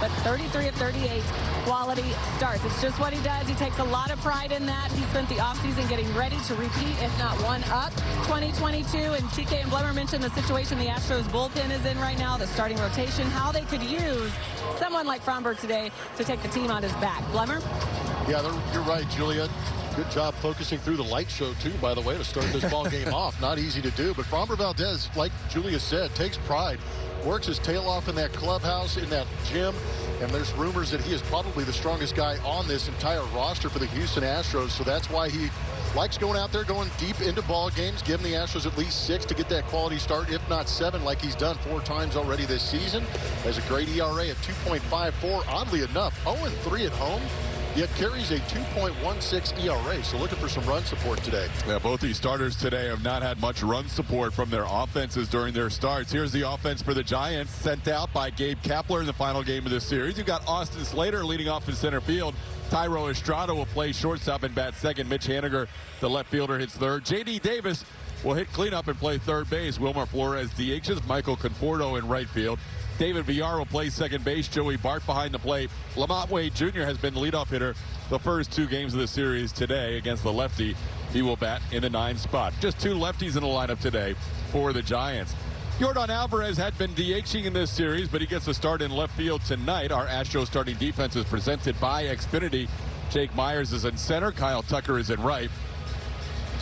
But 33 of 38 quality starts. It's just what he does. He takes a lot of pride in that. He spent the offseason getting ready to repeat, if not one up, 2022. And TK and Blemmer mentioned the situation the Astros bullpen is in right now, the starting rotation, how they could use someone like Fromberg today to take the team on his back. Blemmer? Yeah, you're right, Julia. Good job focusing through the light show, too, by the way, to start this ball game off. Not easy to do, but Framber Valdez, like Julia said, takes pride. Works his tail off in that clubhouse, in that gym, and there's rumors that he is probably the strongest guy on this entire roster for the Houston Astros, so that's why he likes going out there, going deep into ball games, giving the Astros at least 6 to get that quality start, if not 7, like he's done 4 times already this season. Has a great ERA at 2.54. Oddly enough, 0-3 at home, yet carries a 2.16 ERA, so looking for some run support today. Yeah, both these starters today have not had much run support from their offenses during their starts. Here's the offense for the Giants, sent out by Gabe Kapler in the final game of this series. You've got Austin Slater leading off in center field. Tyro Estrada will play shortstop and bat second. Mitch Haniger, the left fielder, hits third. J.D. Davis will hit cleanup and play third base. Wilmer Flores DHs. Michael Conforto in right field. David Villar will play second base. Joey Bart behind the plate. Lamont Wade Jr. has been the leadoff hitter the first 2 games of the series today against the lefty. He will bat in the 9th spot. Just 2 lefties in the lineup today for the Giants. Yordan Alvarez had been DHing in this series, but he gets a start in left field tonight. Our Astros starting defense is presented by Xfinity. Jake Myers is in center. Kyle Tucker is in right.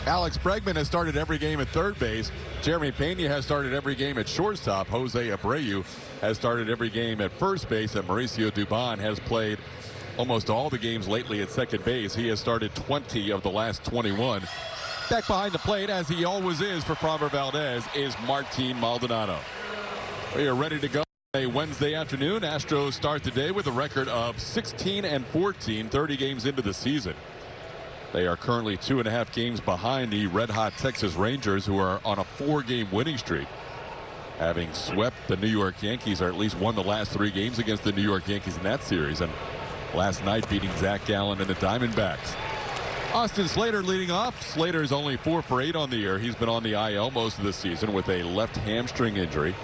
Alex Bregman has started every game at third base. Jeremy Pena has started every game at shortstop. Jose Abreu has started every game at first base. And Mauricio Dubon has played almost all the games lately at second base. He has started 20 of the last 21. Back behind the plate, as he always is for Framber Valdez, is Martin Maldonado. We are ready to go. A Wednesday afternoon, Astros start the day with a record of 16-14, 30 games into the season. They are currently 2.5 games behind the red-hot Texas Rangers, who are on a 4-game winning streak, having swept the New York Yankees, or at least won the last 3 games against the New York Yankees in that series, and last night beating Zach Gallen and the Diamondbacks. Austin Slater leading off. Slater is only 4 for 8 on the year. He's been on the IL most of the season with a left hamstring injury.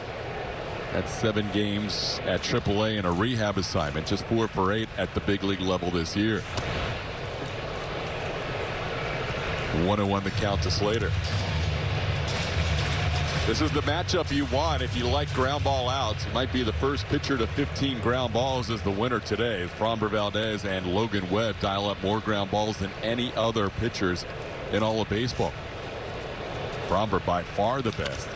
Had 7 games at AAA and a rehab assignment. Just 4 for 8 at the big league level this year. 1-1 the count to Slater. This is the matchup you want if you like ground ball outs. He might be the first pitcher to 15 ground balls as the winner today. Framber Valdez and Logan Webb dial up more ground balls than any other pitchers in all of baseball. Framber by far the best.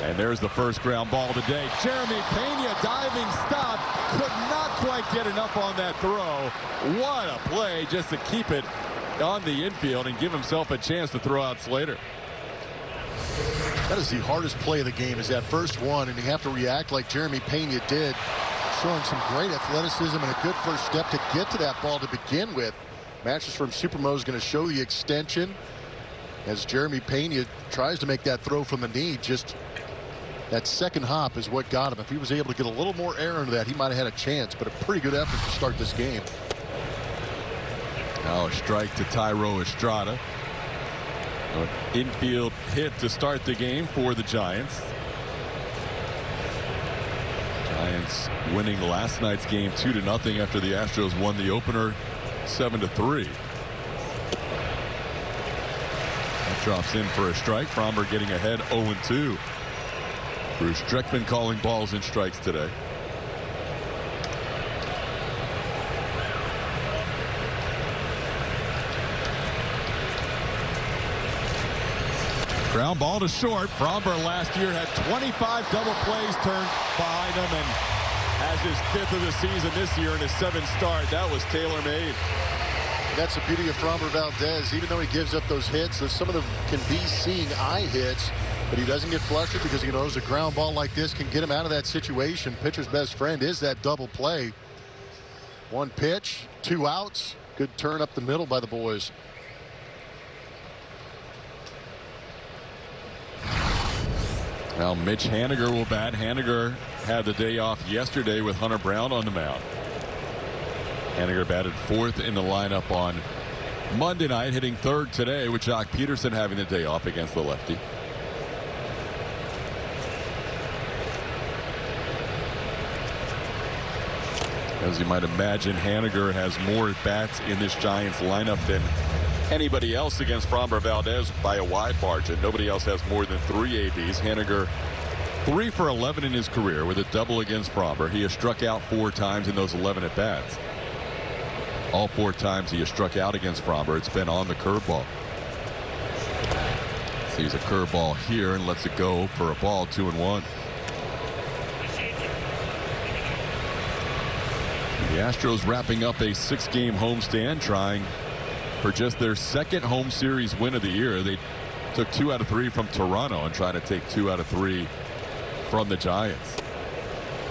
And there's the first ground ball today. Jeremy Pena diving stop. Could not quite get enough on that throw. What a play just to keep it on the infield and give himself a chance to throw out Slater. That is the hardest play of the game, is that first one, and you have to react like Jeremy Pena did, showing some great athleticism and a good first step to get to that ball to begin with. Matches from Supermo is going to show the extension as Jeremy Pena tries to make that throw from the knee. Just that second hop is what got him. If he was able to get a little more air into that, he might have had a chance, but a pretty good effort to start this game. Now a strike to Tyro Estrada. An infield hit to start the game for the Giants. Giants winning last night's game 2-0 after the Astros won the opener 7-3. That drops in for a strike. Fromber getting ahead 0-2. Bruce Streckman calling balls and strikes today. Ground ball to short. Fromber last year had 25 double plays turned behind him and has his 5th of the season this year in his 7th start. That was tailor-made. That's the beauty of Framber Valdez. Even though he gives up those hits, some of them can be seeing eye hits, but he doesn't get flustered because he knows a ground ball like this can get him out of that situation. Pitcher's best friend is that double play. 1 pitch, 2 outs. Good turn up the middle by the boys. Now Mitch Haniger will bat. Haniger had the day off yesterday with Hunter Brown on the mound. Haniger batted 4th in the lineup on Monday night, hitting 3rd today with Jock Peterson having the day off against the lefty. As you might imagine, Haniger has more at-bats in this Giants lineup than anybody else against Framber Valdez by a wide margin. Nobody else has more than 3 ABs. Haniger 3 for 11 in his career with a double against Framber. He has struck out 4 times in those 11 at-bats. All 4 times he has struck out against Framber, it's been on the curveball. Sees a curveball here and lets it go for a ball, 2-1. The Astros wrapping up a 6-game homestand, trying for just their 2nd home series win of the year. They took 2 out of 3 from Toronto and trying to take 2 out of 3 from the Giants.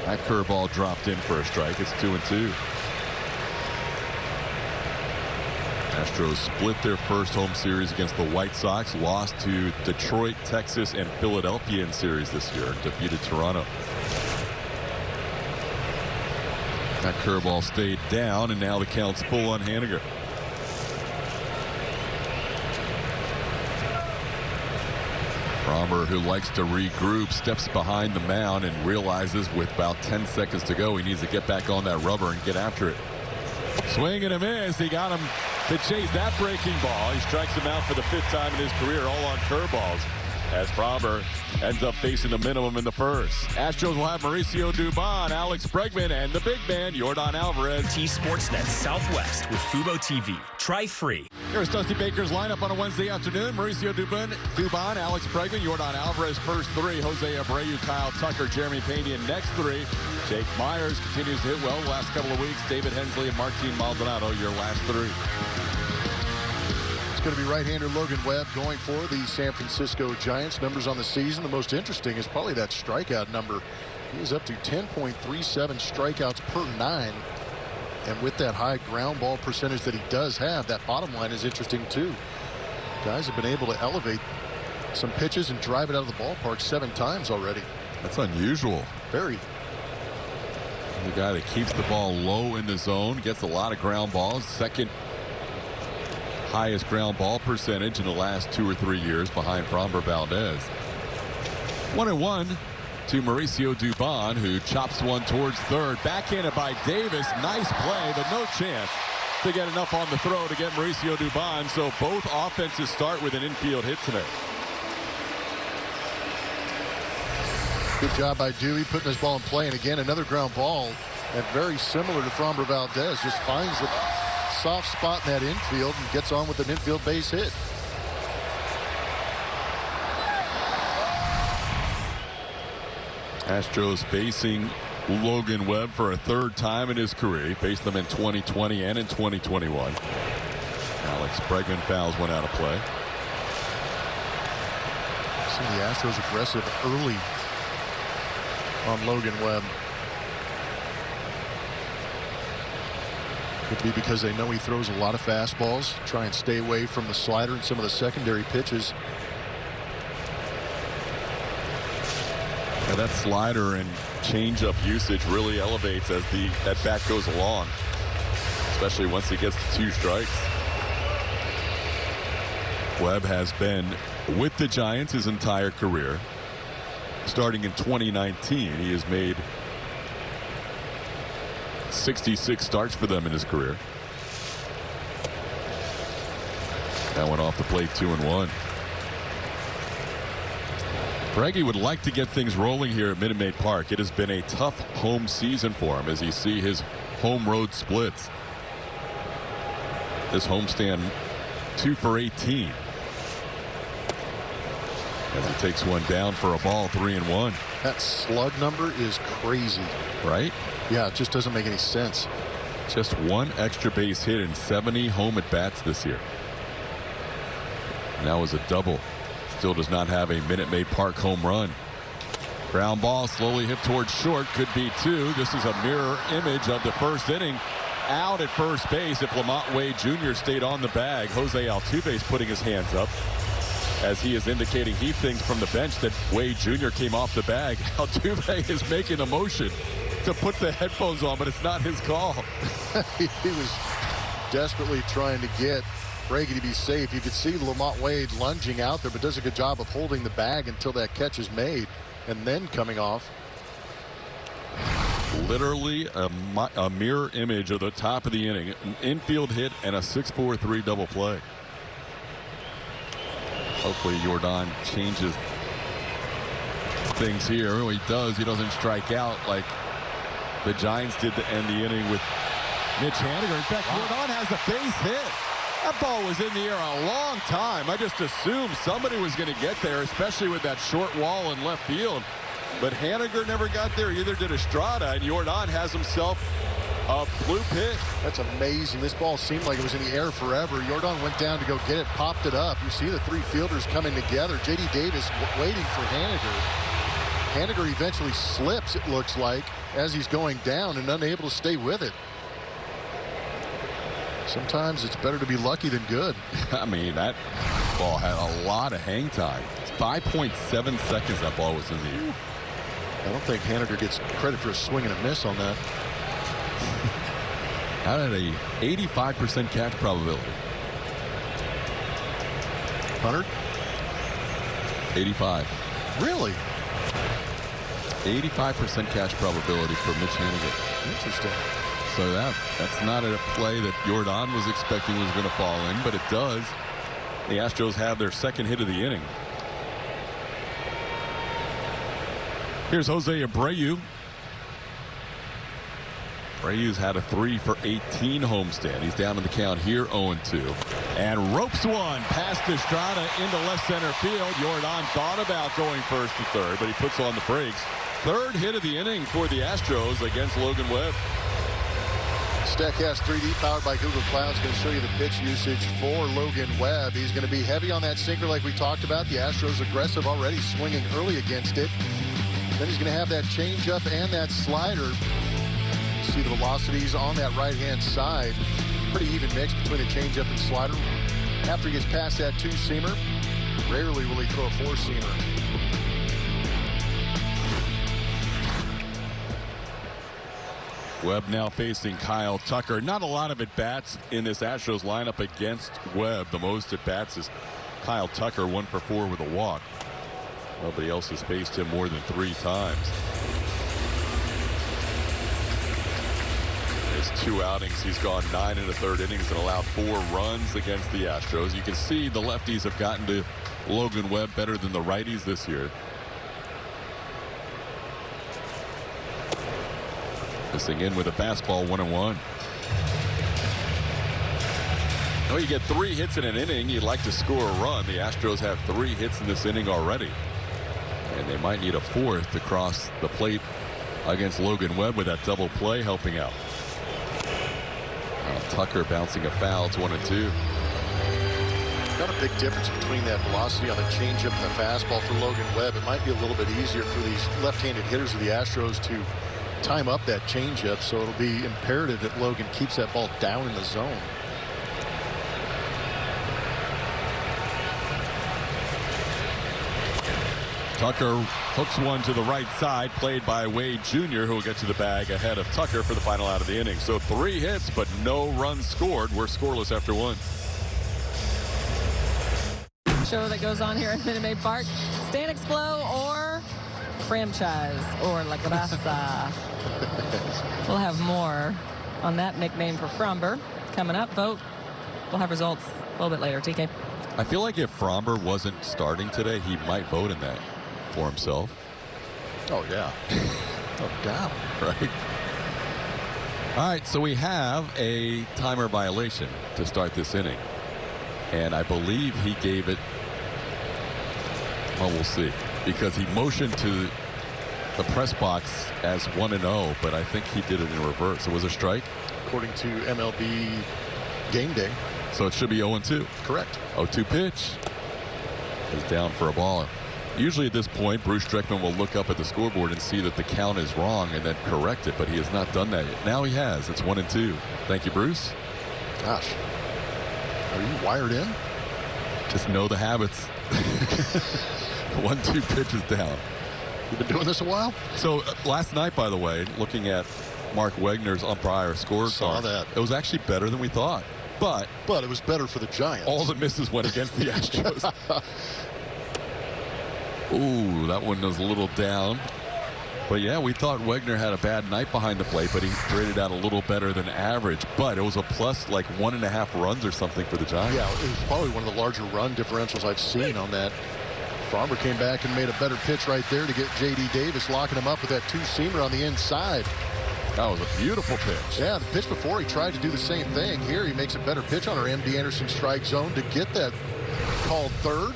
That curveball dropped in for a strike. It's 2-2. Astros split their first home series against the White Sox, lost to Detroit, Texas, and Philadelphia in series this year, and defeated Toronto. That curveball stayed down, and now the count's full on Haniger. Framber, who likes to regroup, steps behind the mound and realizes with about 10 seconds to go he needs to get back on that rubber and get after it. Swing and a miss. He got him to chase that breaking ball. He strikes him out for the 5th time in his career, all on curveballs, as Framber ends up facing the minimum in the first. Astros will have Mauricio Dubon, Alex Bregman, and the big man, Yordan Alvarez. T-Sportsnet Southwest with Fubo TV. Try free. Here's Dusty Baker's lineup on a Wednesday afternoon. Mauricio Dubon, Alex Bregman, Yordan Alvarez, first 3. Jose Abreu, Kyle Tucker, Jeremy Pena, next 3. Jake Myers continues to hit well the last couple of weeks. David Hensley and Martin Maldonado, your last 3. Going to be right-hander Logan Webb going for the San Francisco Giants. Numbers on the season. The most interesting is probably that strikeout number. He is up to 10.37 strikeouts per 9. And with that high ground ball percentage that he does have, that bottom line is interesting too. Guys have been able to elevate some pitches and drive it out of the ballpark 7 times already. That's unusual. Very. The guy that keeps the ball low in the zone, gets a lot of ground balls. 2nd highest ground ball percentage in the last 2 or 3 years behind Framber Valdez. 1-1 to Mauricio Dubon, who chops one towards third. Backhanded by Davis. Nice play, but no chance to get enough on the throw to get Mauricio Dubon. So both offenses start with an infield hit tonight. Good job by Dewey putting his ball in play. And again, another ground ball. And very similar to Framber Valdez. Just finds the soft spot in that infield and gets on with an infield base hit. Astros facing Logan Webb for a 3rd time in his career. He faced them in 2020 and in 2021. Alex Bregman fouls one out of play. See the Astros aggressive early on Logan Webb. Could be because they know he throws a lot of fastballs. Try and stay away from the slider and some of the secondary pitches. Yeah, that slider and changeup usage really elevates as the at-bat goes along, especially once he gets to 2 strikes. Webb has been with the Giants his entire career. Starting in 2019, he has made 66 starts for them in his career. That one off the plate, 2-1. Breggy would like to get things rolling here at Minute Maid Park. It has been a tough home season for him as you see his home road splits. This homestand 2 for 18. As he takes one down for a ball, 3-1. That slug number is crazy. Right? Yeah, it just doesn't make any sense. Just 1 extra base hit in 70 home at bats this year. And that was a double. Still does not have a Minute Maid Park home run. Ground ball slowly hit towards short. Could be 2. This is a mirror image of the first inning. Out at first base if Lamont Wade Jr. stayed on the bag. Jose Altuve is putting his hands up as he is indicating he thinks from the bench that Wade Jr. came off the bag. Altuve is making a motion to put the headphones on, but it's not his call. He was desperately trying to get Breggy to be safe. You could see Lamont Wade lunging out there, but does a good job of holding the bag until that catch is made and then coming off. literally a mirror image of the top of the inning. An infield hit and a 6-4-3 double play. Hopefully Jordan changes things here. He does. He doesn't strike out like the Giants did to end the inning with Mitch Haniger. In fact, Jordan has a base hit. That ball was in the air a long time. I just assumed somebody was going to get there, especially with that short wall in left field. But Haniger never got there. Either did Estrada, and Jordan has himself a blue pitch. That's amazing. This ball seemed like it was in the air forever. Jordan went down to go get it, popped it up. You see the three fielders coming together. J.D. Davis waiting for Haniger. Haniger eventually slips, it looks like, as he's going down and unable to stay with it. Sometimes it's better to be lucky than good. I mean, that ball had a lot of hang time. It's 5.7 seconds that ball was in the air. I don't think Haniger gets credit for a swing and a miss on that. That had a 85% catch probability. Hunter? 85. Really? 85% catch probability for Mitch Haniger. Interesting. So that's not a play that Jordan was expecting was going to fall in, but it does. The Astros have their second hit of the inning. Here's Jose Abreu. Abreu's had a 3-for-18 homestand. He's down in the count here, 0-2. And ropes one past Estrada into left center field. Jordan thought about going first to third, but he puts on the brakes. Third hit of the inning for the Astros against Logan Webb. StatCast 3D powered by Google Cloud is going to show you the pitch usage for Logan Webb. He's going to be heavy on that sinker like we talked about. The Astros aggressive already, swinging early against it. Then he's going to have that changeup and that slider. You see the velocities on that right-hand side. Pretty even mix between a changeup and slider. After he gets past that two-seamer, rarely will he throw a four-seamer. Webb now facing Kyle Tucker. Not a lot of at-bats in this Astros lineup against Webb. The most at-bats is Kyle Tucker, 1 for 4 with a walk. Nobody else has faced him more than 3 times. His 2 outings, he's gone 9 1/3 innings and allowed 4 runs against the Astros. You can see the lefties have gotten to Logan Webb better than the righties this year. Missing in with a fastball, 1-1. Well, you get 3 hits in an inning, you'd like to score a run. The Astros have 3 hits in this inning already. And they might need a 4th to cross the plate against Logan Webb with that double play helping out. Tucker bouncing a foul. It's 1-2. Not a big difference between that velocity on the changeup and the fastball for Logan Webb. It might be a little bit easier for these left-handed hitters of the Astros to time up that changeup, so it'll be imperative that Logan keeps that ball down in the zone. Tucker hooks one to the right side, played by Wade Jr., who will get to the bag ahead of Tucker for the final out of the inning. So 3 hits, but no runs scored. We're scoreless after 1. Show that goes on here at Minute Maid Park. Stand Explo or franchise or La Grasa. We'll have more on that nickname for Fromber coming up. Vote. We'll have results a little bit later. TK. I feel like if Fromber wasn't starting today, he might vote in that for himself. Oh, yeah. No doubt. Right. All right, so we have a timer violation to start this inning. And I believe he gave it, well, we'll see. Because he motioned to the press box as 1-0, but I think he did it in reverse. It was a strike? According to MLB Game Day. So it should be 0-2. Correct. 0-2 pitch is down for a ball. Usually at this point, Bruce Strickman will look up at the scoreboard and see that the count is wrong and then correct it, but he has not done that yet. Now he has. It's 1-2. Thank you, Bruce. Gosh. Are you wired in? Just know the habits. 1-2 pitch is down. You've been doing this a while? So last night, by the way, looking at Mark Wegner's umpire scorecard, saw that. It was actually better than we thought. But it was better for the Giants. All the misses went against the Astros. Ooh, that one was a little down. But yeah, we thought Wegner had a bad night behind the plate, but he graded out a little better than average. But it was a plus like 1.5 runs or something for the Giants. Yeah, it was probably one of the larger run differentials I've seen on that. Framber came back and made a better pitch right there to get J.D. Davis, locking him up with that two-seamer on the inside. That was a beautiful pitch. Yeah, the pitch before he tried to do the same thing. Here he makes a better pitch on our M.D. Anderson strike zone to get that called third.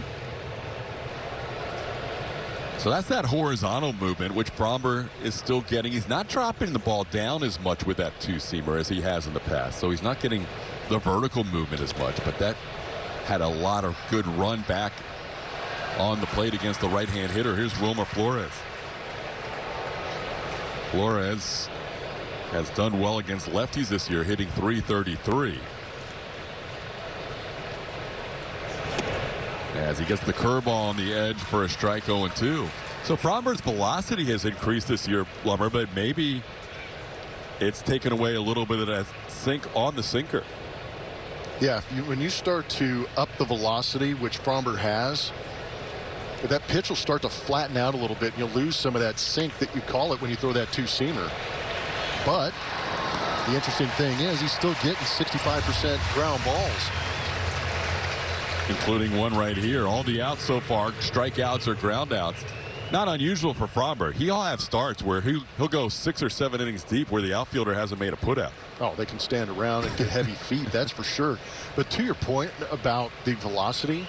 So that's that horizontal movement, which Framber is still getting. He's not dropping the ball down as much with that two-seamer as he has in the past. So he's not getting the vertical movement as much, but that had a lot of good run back on the plate against the right-hand hitter. Here's Wilmer Flores. Flores has done well against lefties this year, hitting .333. As he gets the curveball on the edge for a strike 0-2. So Framber's velocity has increased this year, Blummer, but maybe it's taken away a little bit of that sink on the sinker. Yeah, when you start to up the velocity, which Framber has, that pitch will start to flatten out a little bit, and you'll lose some of that sink that you call it when you throw that two-seamer. But the interesting thing is he's still getting 65% ground balls. Including one right here. All the outs so far, strikeouts or ground outs. Not unusual for Framber. He'll have starts where he'll go 6 or 7 innings deep where the outfielder hasn't made a putout. Oh, they can stand around and get heavy feet, that's for sure. But to your point about the velocity,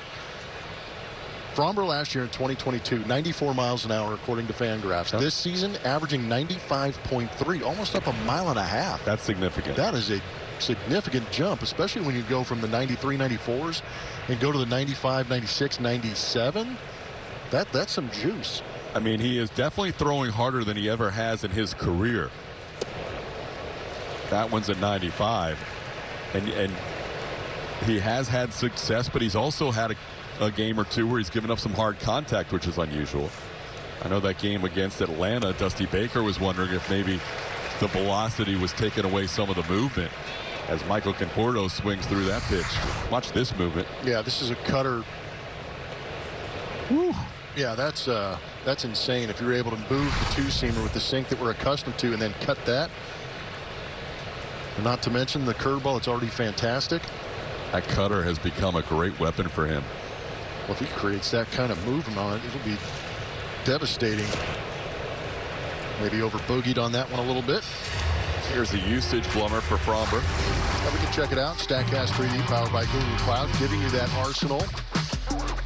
Framber last year in 2022, 94 miles an hour according to Fangraphs. Yep. This season, averaging 95.3, almost up 1.5 miles. That's significant. That is a significant jump, especially when you go from the 93, 94s and go to the 95, 96, 97. That's some juice. I mean, he is definitely throwing harder than he ever has in his career. That one's at 95. And he has had success, but he's also had a game or two where he's given up some hard contact, which is unusual. I know that game against Atlanta, Dusty Baker was wondering if maybe the velocity was taking away some of the movement as Michael Conforto swings through that pitch. Watch this movement. Yeah, this is a cutter. Woo. Yeah, that's insane. If you're able to move the two-seamer with the sink that we're accustomed to and then cut that. And not to mention the curveball, it's already fantastic. That cutter has become a great weapon for him. Well, if he creates that kind of movement on it, it'll be devastating. Maybe over bogeyed on that one a little bit. Here's the usage, Blummer, for Framber. Now we can check it out. StatCast 3D powered by Google Cloud, giving you that arsenal.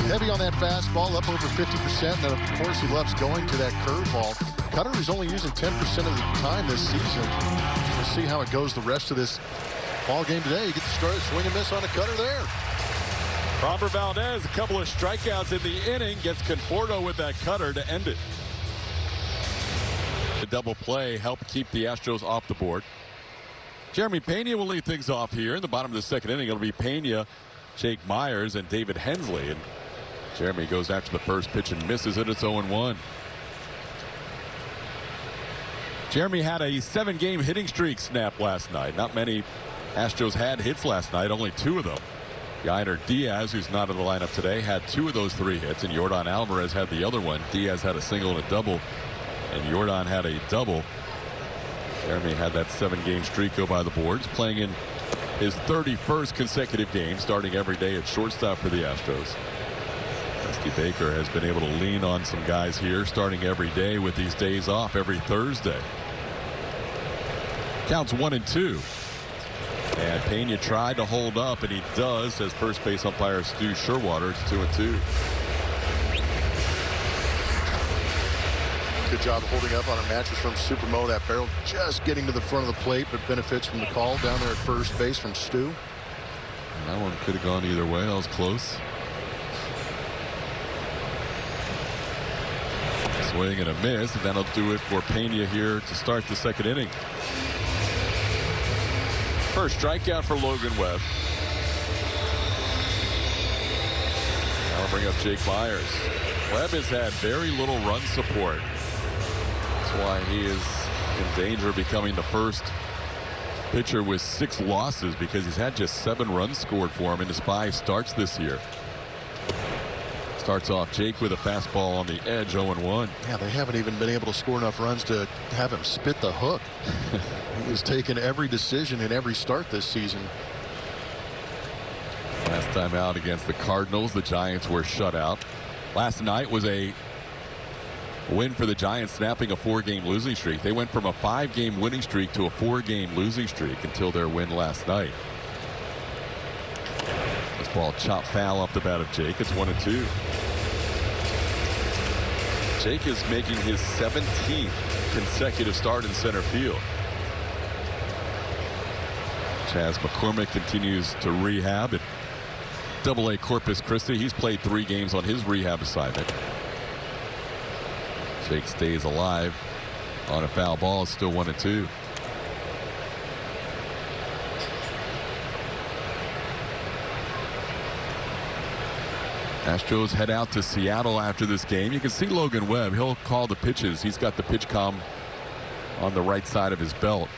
Heavy on that fastball, up over 50%. And then, of course, he loves going to that curveball. Cutter is only using 10% of the time this season. We'll see how it goes the rest of this ball game today. You get to start swing and miss on a cutter there. Framber Valdez, a couple of strikeouts in the inning, gets Conforto with that cutter to end it. The double play helped keep the Astros off the board. Jeremy Pena will lead things off here in the bottom of the second inning. It'll be Pena, Jake Myers, and David Hensley. And Jeremy goes after the first pitch and misses it. It's 0-1. Jeremy had a 7-game hitting streak snap last night. Not many Astros had hits last night, only 2 of them. Yainer Diaz, who's not in the lineup today, had 2 of those 3 hits, and Yordan Alvarez had the other one. Diaz had a single and a double, and Yordan had a double. Jeremy had that 7-game streak go by the boards, playing in his 31st consecutive game, starting every day at shortstop for the Astros. Dusty Baker has been able to lean on some guys here, starting every day with these days off every Thursday. Counts 1-2. And Pena tried to hold up, and he does, as first base umpire Stu Sherwater. It's 2-2. Good job holding up on a mattress from Supermo. That barrel just getting to the front of the plate, but benefits from the call down there at first base from Stu. And that one could have gone either way. That was close. Swing and a miss, and that'll do it for Pena here to start the second inning. First strikeout for Logan Webb. That'll bring up Jake Myers. Webb has had very little run support. That's why he is in danger of becoming the first pitcher with 6 losses, because he's had just 7 runs scored for him in his 5 starts this year. Starts off Jake with a fastball on the edge, 0-1. Yeah, they haven't even been able to score enough runs to have him spit the hook. He's taken every decision in every start this season. Last time out against the Cardinals, the Giants were shut out. Last night was a win for the Giants, snapping a 4-game losing streak. They went from a 5-game winning streak to a 4-game losing streak until their win last night. This ball chopped foul off the bat of Jake. It's 1-2. Jake is making his 17th consecutive start in center field. Chaz McCormick continues to rehab at Double-A Corpus Christi. He's played 3 games on his rehab assignment. Jake stays alive on a foul ball. It's still 1-2. Astros head out to Seattle after this game. You can see Logan Webb. He'll call the pitches. He's got the pitch comm on the right side of his belt.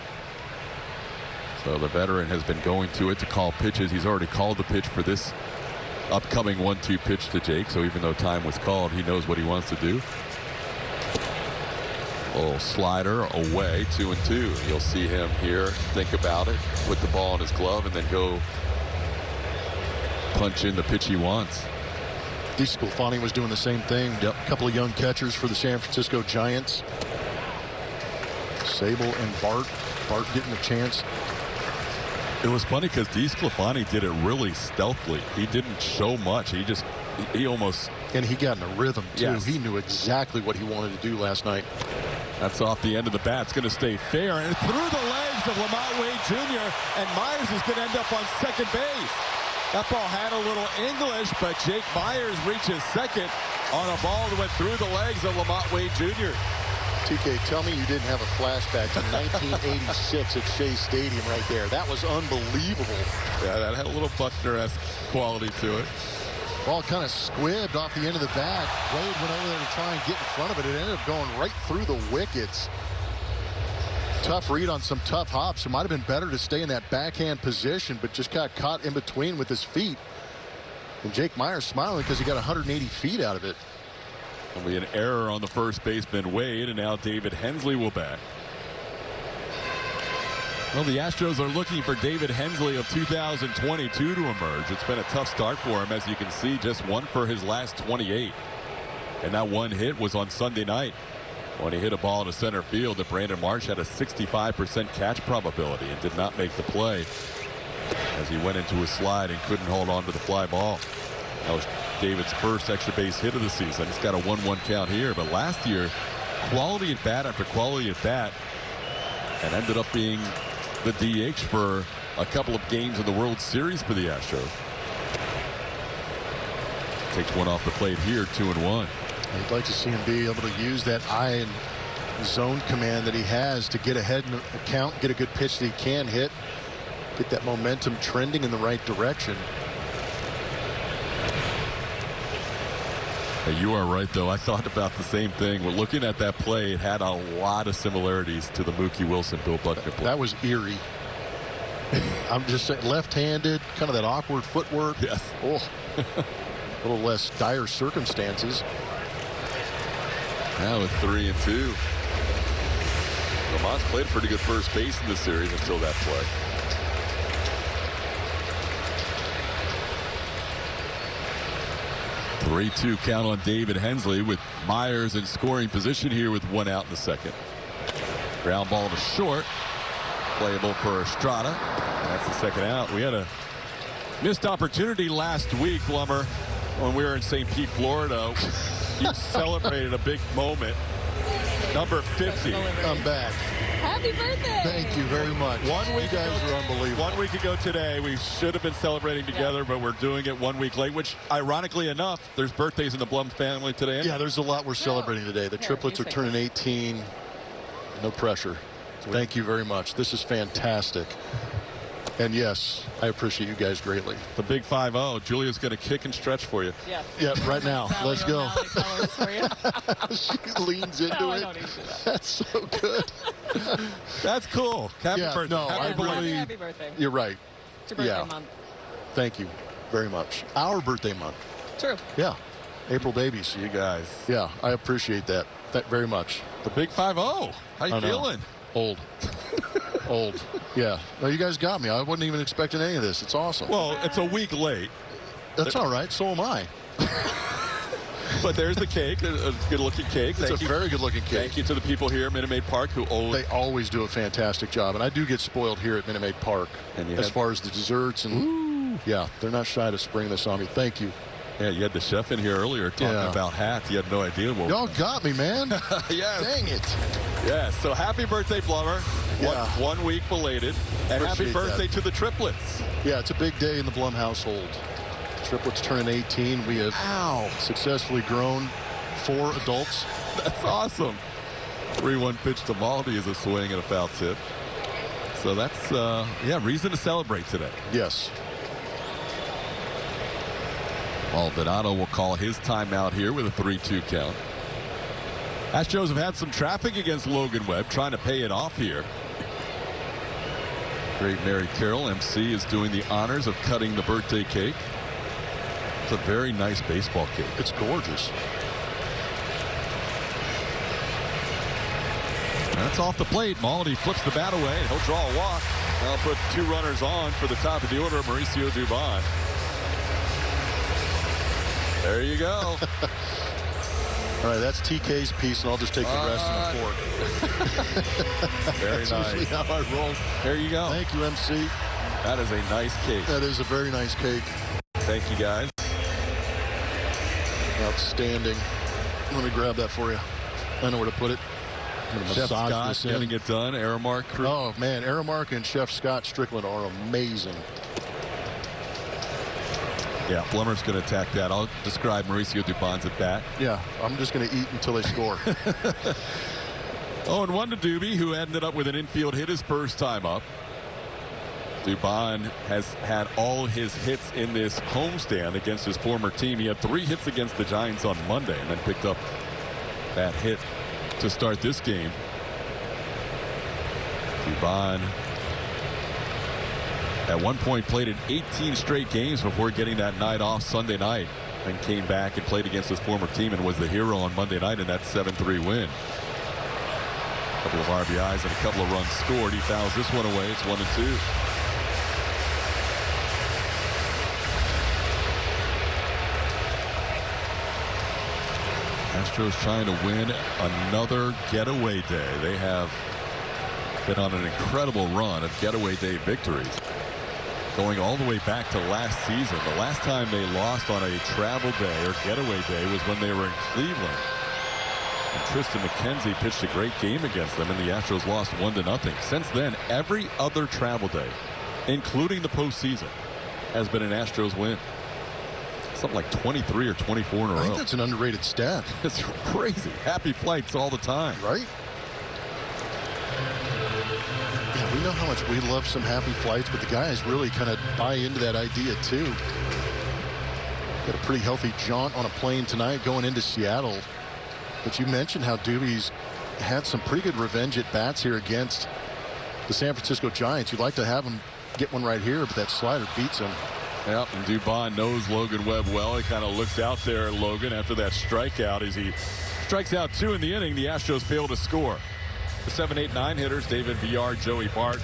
So the veteran has been going to it to call pitches. He's already called the pitch for this upcoming 1-2 pitch to Jake. So even though time was called, he knows what he wants to do. Little slider away, 2-2. You'll see him here think about it, put the ball in his glove, and then go punch in the pitch he wants. DeSclafani was doing the same thing. Yep. A couple of young catchers for the San Francisco Giants. Sable and Bart. Bart getting a chance. It was funny because DeSclafani did it really stealthily. He didn't show much. He almost... And he got in a rhythm, too. Yes. He knew exactly what he wanted to do last night. That's off the end of the bat. It's going to stay fair. And through the legs of Lamont Wade Jr. And Myers is going to end up on second base. That ball had a little English, but Jake Myers reaches second on a ball that went through the legs of Lamont Wade Jr. TK, tell me you didn't have a flashback to 1986 at Shea Stadium right there. That was unbelievable. Yeah, that had a little Buckner-esque quality to it. Ball kind of squibbed off the end of the bat. Wade went over there to try and get in front of it. It ended up going right through the wickets. Tough read on some tough hops. It might have been better to stay in that backhand position, but just got caught in between with his feet. And Jake Myers smiling because he got 180 feet out of it. There'll be an error on the first baseman Wade, and now David Hensley will bat. Well, the Astros are looking for David Hensley of 2022 to emerge. It's been a tough start for him, as you can see, just 1 for his last 28. And that 1 hit was on Sunday night when he hit a ball into center field that Brandon Marsh had a 65% catch probability and did not make the play as he went into a slide and couldn't hold on to the fly ball. That was David's first extra base hit of the season. It's got a 1-1 count here, but last year, quality at bat after quality at bat, and ended up being the DH for a couple of games in the World Series for the Astros. Takes one off the plate here, 2-1. I'd like to see him be able to use that eye and zone command that he has to get ahead in the count, get a good pitch that he can hit, get that momentum trending in the right direction. Hey, you are right, though. I thought about the same thing. We're looking at that play. It had a lot of similarities to the Mookie Wilson, Bill Buckner play. That was eerie. I'm just saying, left-handed, kind of that awkward footwork. Yes. Oh, a little less dire circumstances. Now it's 3-2. Lamont's played a pretty good first base in this series until that play. A 3-2 count on David Hensley with Myers in scoring position here with 1 out in the second. Ground ball to short. Playable for Estrada. That's the second out. We had a missed opportunity last week, Blummer, when we were in St. Pete, Florida. You celebrated a big moment. Number 50. I'm back. Happy birthday. Thank you very much. 1 week You guys ago, are unbelievable. 1 week ago today, we should have been celebrating together, but we're doing it 1 week late, which, ironically enough, there's birthdays in the Blum family today. Yeah, there's a lot we're celebrating today. The triplets are turning 18. No pressure. Thank you very much. This is fantastic. And yes, I appreciate you guys greatly. The big 5-0. Julia's going to kick and stretch for you. Yes. Yeah, right now. Sally Let's go. O'Malley colors for you. She leans into No, I it. don't need to do that. That's so good. That's cool. Happy Yeah, birthday. no, I believe- Happy birthday. You're right. It's your birthday Yeah. month. Thank you very much. Our birthday month. True. Yeah. April babies. You guys. Yeah, I appreciate that very much. The big 5-0. How you feeling? Old. Old. Yeah. No, you guys got me. I wasn't even expecting any of this. It's awesome. Well, it's a week late. That's all right. So am I. But there's the cake, a good-looking cake. It's a very good-looking cake. Thank you to the people here at Minute Maid Park They always do a fantastic job, and I do get spoiled here at Minute Maid Park as far as the desserts and yeah, they're not shy to spring this on me. Thank you. Yeah, you had the chef in here earlier talking about hats. You had no idea. Y'all got me, man. Yes. Dang it. Yes. So happy birthday, Blummer. Yeah. One week belated, and happy birthday to the triplets. Yeah, it's a big day in the Blum household. Triplets turning 18. We have successfully grown 4 adults. That's awesome. 3-1 pitch to Maldi is a swing and a foul tip. So that's, reason to celebrate today. Yes. Maldonado will call his timeout here with a 3-2 count. Astros have had some traffic against Logan Webb, trying to pay it off here. Great Mary Carroll, MC, is doing the honors of cutting the birthday cake. It's a very nice baseball cake. It's gorgeous. That's off the plate. Maldi flips the bat away. He'll draw a walk. I'll put 2 runners on for the top of the order, Mauricio Dubon. There you go. All right, that's TK's piece, and I'll just take the rest in a fork. Very That's nice. usually how I roll. There you go. Thank you, MC. That is a nice cake. That is a very nice cake. Thank you, guys. Outstanding. Let me grab that for you. I know where to put it. Chef Scott getting it done. Aramark crew. Oh, man. Aramark and Chef Scott Strickland are amazing. Yeah, Blummer's going to attack that. I'll describe Mauricio Dubon's at bat. Yeah, I'm just going to eat until they score. 0-1 to Doobie, who ended up with an infield hit his first time up. Dubon has had all his hits in this homestand against his former team. He had 3 hits against the Giants on Monday and then picked up that hit to start this game. Dubon at one point played in 18 straight games before getting that night off Sunday night, and came back and played against his former team and was the hero on Monday night in that 7-3 win. A couple of RBIs and a couple of runs scored. He fouls this one away. It's 1-2. Astros trying to win another getaway day. They have been on an incredible run of getaway day victories, going all the way back to last season. The last time they lost on a travel day or getaway day was when they were in Cleveland. And Tristan McKenzie pitched a great game against them, and the Astros lost 1-0. Since then, every other travel day, including the postseason, has been an Astros win. Something like 23 or 24 in a row. I think that's an underrated stat. It's crazy. Happy flights all the time. Right? Yeah, we know how much we love some happy flights, but the guys really kind of buy into that idea too. Got a pretty healthy jaunt on a plane tonight going into Seattle. But you mentioned how Doobie's had some pretty good revenge at bats here against the San Francisco Giants. You'd like to have him get one right here, but that slider beats him. Yep, and Dubon knows Logan Webb well. He kind of looks out there at Logan after that strikeout. As he strikes out 2 in the inning, the Astros fail to score. The 7, 8, 9 hitters, David Villar, Joey Bart,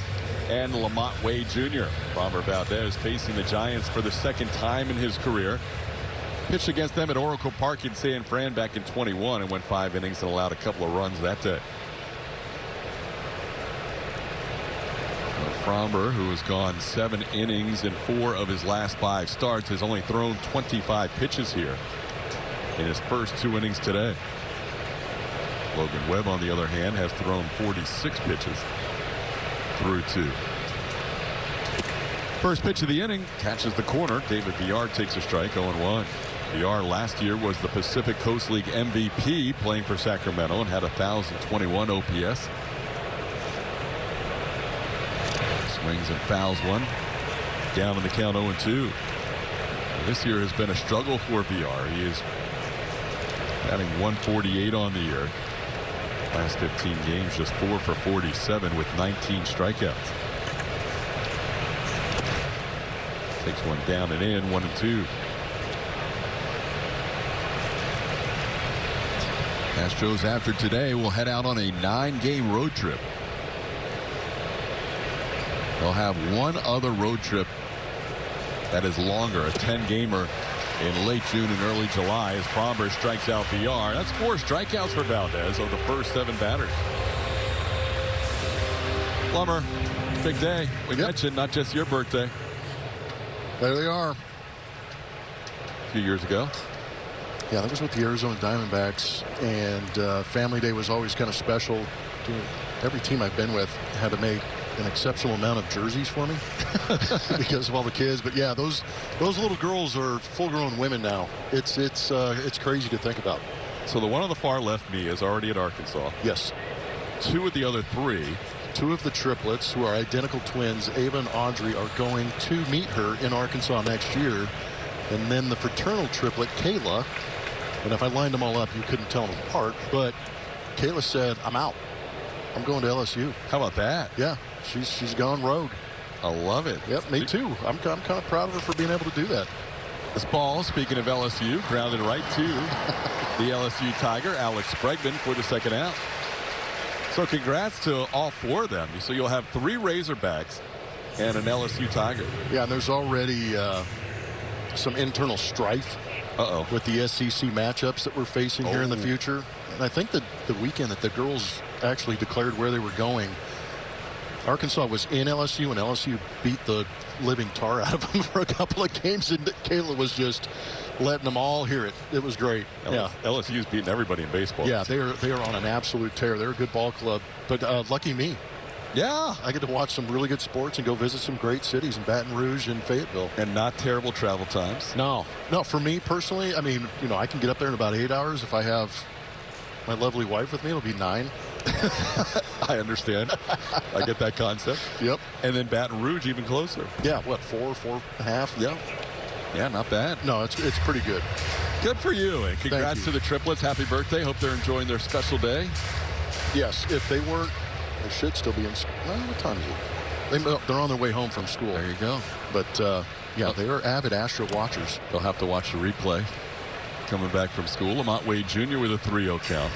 and Lamont Wade Jr. Framber Valdez facing the Giants for the 2nd time in his career. Pitched against them at Oracle Park in San Fran back in 21 and went 5 innings and allowed a couple of runs that day. Framber, who has gone 7 innings in 4 of his last 5 starts, has only thrown 25 pitches here in his first 2 innings today. Logan Webb, on the other hand, has thrown 46 pitches through 2. First pitch of the inning catches the corner. David Villar takes a strike, 0-1. Villar last year was the Pacific Coast League MVP, playing for Sacramento, and had 1,021 OPS. Swings and fouls one. Down in the count, 0-2. This year has been a struggle for Villar. He is batting .148 on the year. Last 15 games, just 4 for 47 with 19 strikeouts. Takes one down and in, 1-2. Astros, after today, will head out on a 9-game road trip. They'll have one other road trip that is longer, a 10-gamer in late June and early July as Fromber strikes out VR. That's 4 strikeouts for Valdez on the first 7 batters. Plummer, big day. We mentioned not just your birthday. There they are. A few years ago. Yeah, that was with the Arizona Diamondbacks, and Family Day was always kind of special. Every team I've been with had to make an exceptional amount of jerseys for me because of all the kids. But yeah, those little girls are full-grown women now. It's crazy to think about. So the one on the far left, me, is already at Arkansas. Yes. 2 of the other 3. 2 of the triplets, who are identical twins, Ava and Audrey, are going to meet her in Arkansas next year. And then the fraternal triplet, Kayla. And if I lined them all up, you couldn't tell them apart. But Kayla said, I'm out. I'm going to LSU. How about that? Yeah, she's gone rogue. I love it. Yep, me too. I'm kind of proud of her for being able to do that. This ball, speaking of LSU, grounded right to the LSU Tiger, Alex Bregman, for the second out. So congrats to all 4 of them. So you'll have 3 Razorbacks and an LSU Tiger. Yeah, and there's already some internal strife with the SEC matchups that we're facing here in the future. And I think that the weekend that the girls actually declared where they were going, Arkansas was in LSU, and LSU beat the living tar out of them for a couple of games, and Kayla was just letting them all hear it. It was great. LSU's beating everybody in baseball. Yeah, they are on an absolute tear. They're a good ball club, but lucky me. Yeah. I get to watch some really good sports and go visit some great cities in Baton Rouge and Fayetteville. And not terrible travel times. No, for me personally, I mean, I can get up there in about 8 hours. If I have my lovely wife with me, it'll be 9. I understand. I get that concept. Yep. And then Baton Rouge even closer. Yeah, what, 4.5? Yeah. Yeah, not bad. No, it's pretty good. Good for you. And congrats to the triplets. Happy birthday. Hope they're enjoying their special day. Yes, if they weren't, they should still be in school. What time is it? They're on their way home from school. There you go. But, yeah, they are avid Astro watchers. They'll have to watch the replay. Coming back from school, Lamont Wade Jr. with a 3-0 count.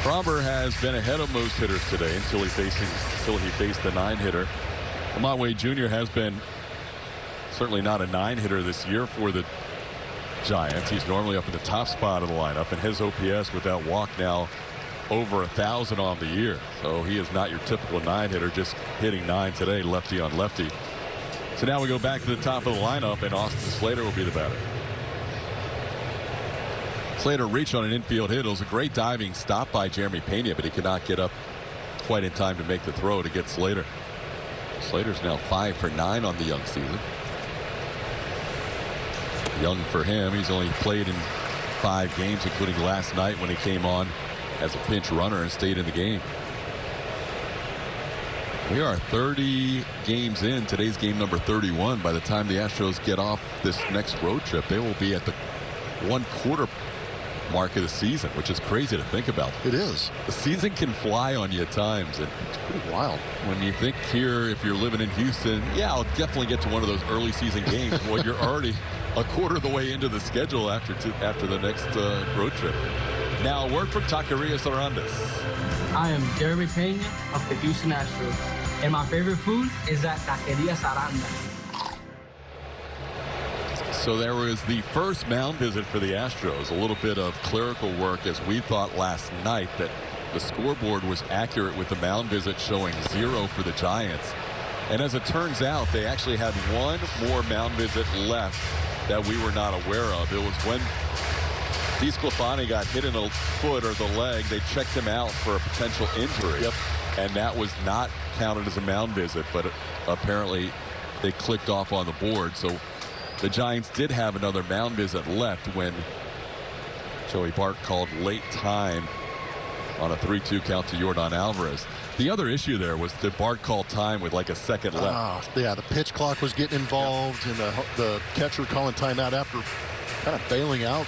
Fromber has been ahead of most hitters today until he faced the 9-hitter. Lamont Wade Jr. has been certainly not a 9-hitter this year for the Giants. He's normally up in the top spot of the lineup, and his OPS with that walk now over 1,000 on the year. So he is not your typical 9-hitter, just hitting 9 today, lefty on lefty. So now we go back to the top of the lineup, and Austin Slater will be the batter. Slater reached on an infield hit. It was a great diving stop by Jeremy Pena, but he could not get up quite in time to make the throw to get Slater. Slater's now 5 for 9 on the young season. Young for him. He's only played in 5 games, including last night when he came on as a pinch runner and stayed in the game. We are 30 games in. Today's game number 31. By the time the Astros get off this next road trip, they will be at the 1/4 mark of the season, which is crazy to think about. It is. The season can fly on you at times, and it's pretty wild. When you think here, if you're living in Houston, yeah, I'll definitely get to one of those early season games. Well, you're already a quarter of the way into the schedule after the next road trip. Now, a word from Taqueria Sarandas. I am Jeremy Pena of the Houston Astros, and my favorite food is at Taqueria Sarandas. So there was the first mound visit for the Astros. A little bit of clerical work, as we thought last night that the scoreboard was accurate with the mound visit showing 0 for the Giants. And as it turns out, they actually had one more mound visit left that we were not aware of. It was when DeSclafani got hit in the foot or the leg. They checked him out for a potential injury. Yep. And that was not counted as a mound visit, but apparently they clicked off on the board. So the Giants did have another mound visit left when Joey Bart called late time on a 3-2 count to Yordan Alvarez. The other issue there was that Bart called time with like a second left. Yeah, the pitch clock was getting involved, and the catcher calling timeout after kind of bailing out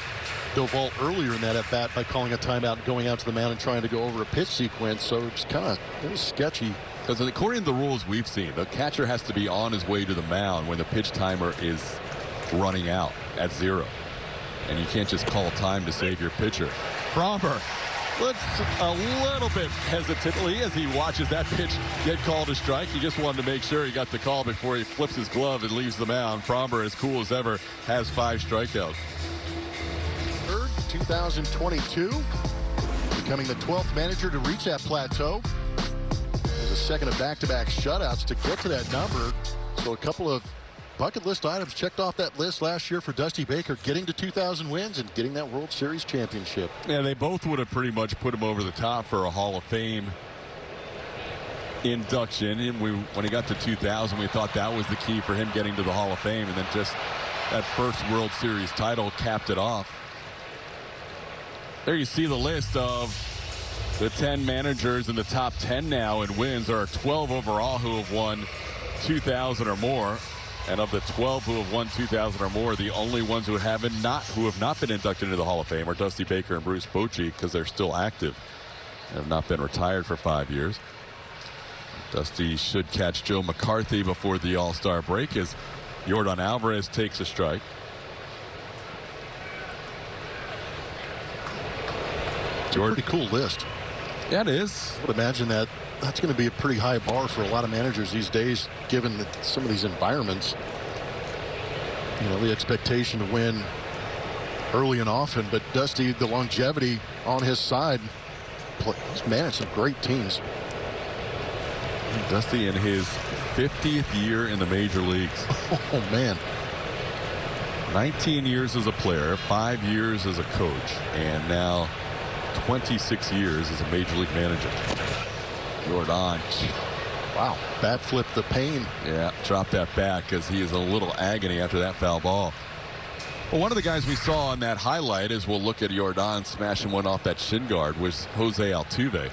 Doval earlier in that at-bat by calling a timeout and going out to the mound and trying to go over a pitch sequence. So it was sketchy. Because according to the rules we've seen, the catcher has to be on his way to the mound when the pitch timer is running out at 0. And you can't just call time to save your pitcher. Frommer looks a little bit hesitantly as he watches that pitch get called a strike. He just wanted to make sure he got the call before he flips his glove and leaves the mound. Frommer, as cool as ever, has 5 strikeouts. Third, 2022, becoming the 12th manager to reach that plateau. There's a second of back-to-back shutouts to get to that number. So a couple of bucket list items checked off that list last year for Dusty Baker, getting to 2,000 wins and getting that World Series championship. Yeah, they both would have pretty much put him over the top for a Hall of Fame induction. And when he got to 2,000, we thought that was the key for him getting to the Hall of Fame. And then just that first World Series title capped it off. There you see the list of the 10 managers in the top 10 now in wins. There are 12 overall who have won 2,000 or more. And of the 12 who have won 2,000 or more, the only ones who have not been inducted into the Hall of Fame are Dusty Baker and Bruce Bochy, because they're still active and have not been retired for 5 years. Dusty should catch Joe McCarthy before the All-Star break as Yordan Alvarez takes a strike. It's a pretty cool list. Yeah, it is. I would imagine that that's going to be a pretty high bar for a lot of managers these days, given that some of these environments, you know, the expectation to win early and often. But Dusty, the longevity on his side, he's managed some great teams. Dusty in his 50th year in the major leagues. Oh, man. 19 years as a player, 5 years as a coach, and now 26 years as a major league manager. Yordan. Wow. Bat flip the pain. Yeah, drop that back because he is a little agony after that foul ball. Well, one of the guys we saw on that highlight, as we'll look at Yordan smashing one off that shin guard, was Jose Altuve.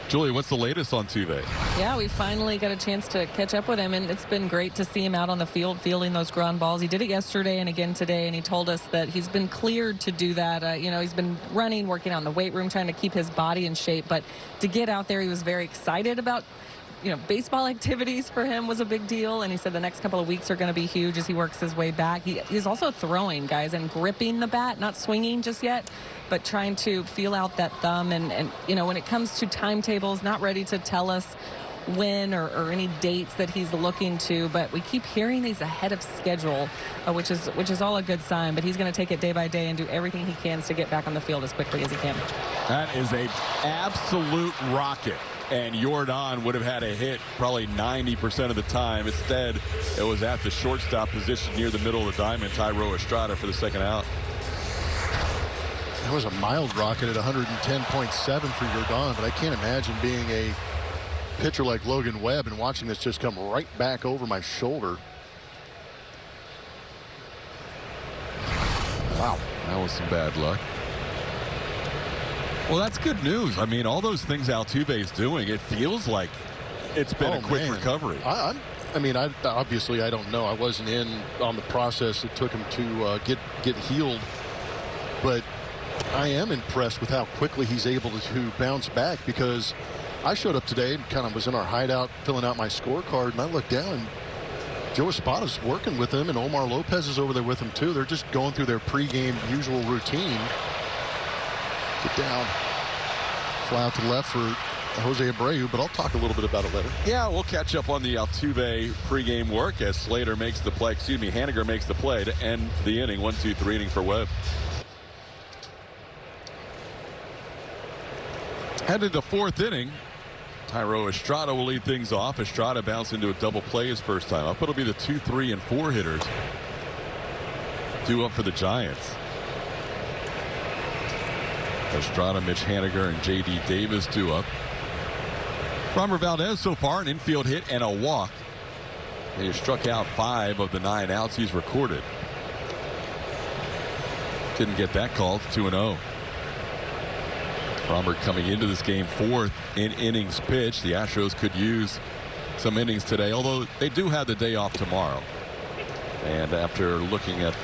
Julie, what's the latest on Altuve? Yeah, we finally got a chance to catch up with him, and it's been great to see him out on the field fielding those ground balls. He did it yesterday and again today, and he told us that he's been cleared to do that. You know, he's been running, working on the weight room, trying to keep his body in shape, but to get out there, he was very excited about, you know, baseball activities for him was a big deal, and he said the next couple of weeks are going to be huge as he works his way back. He's also throwing, guys, and gripping the bat, not swinging just yet, but trying to feel out that thumb. And you know, when it comes to timetables, not ready to tell us when or any dates that he's looking to, but we keep hearing he's ahead of schedule, which is all a good sign. But he's going to take it day by day and do everything he can to get back on the field as quickly as he can. That is a absolute rocket. And Yordan would have had a hit probably 90% of the time. Instead, it was at the shortstop position near the middle of the diamond, Thairo Estrada for the second out. That was a mild rocket at 110.7 for Yordan, but I can't imagine being a pitcher like Logan Webb and watching this just come right back over my shoulder. Wow, that was some bad luck. Well, that's good news. I mean, all those things Altuve's doing, it feels like it's been a quick recovery. I mean, obviously I don't know. I wasn't in on the process it took him to get healed, but I am impressed with how quickly he's able to bounce back, because I showed up today and kind of was in our hideout filling out my scorecard, and I looked down and Joe Espada's working with him, and Omar Lopez is over there with him too. They're just going through their pregame usual routine. Get down. Fly out to the left for Jose Abreu, but I'll talk a little bit about it later. Yeah, we'll catch up on the Altuve pregame work as Haniger makes the play to end the inning. 1-2-3 inning for Webb. Headed to the fourth inning. Thairo Estrada will lead things off. Estrada bounced into a double play his first time up. It'll be the 2, 3, and 4 hitters due up for the Giants. Estrada, Mitch Haniger, and J.D. Davis due up. Framber Valdez so far an infield hit and a walk. He has struck out 5 of the 9 outs he's recorded. Didn't get that call. 2-0. Framber coming into this game 4th in innings pitched. The Astros could use some innings today, although they do have the day off tomorrow. And after looking at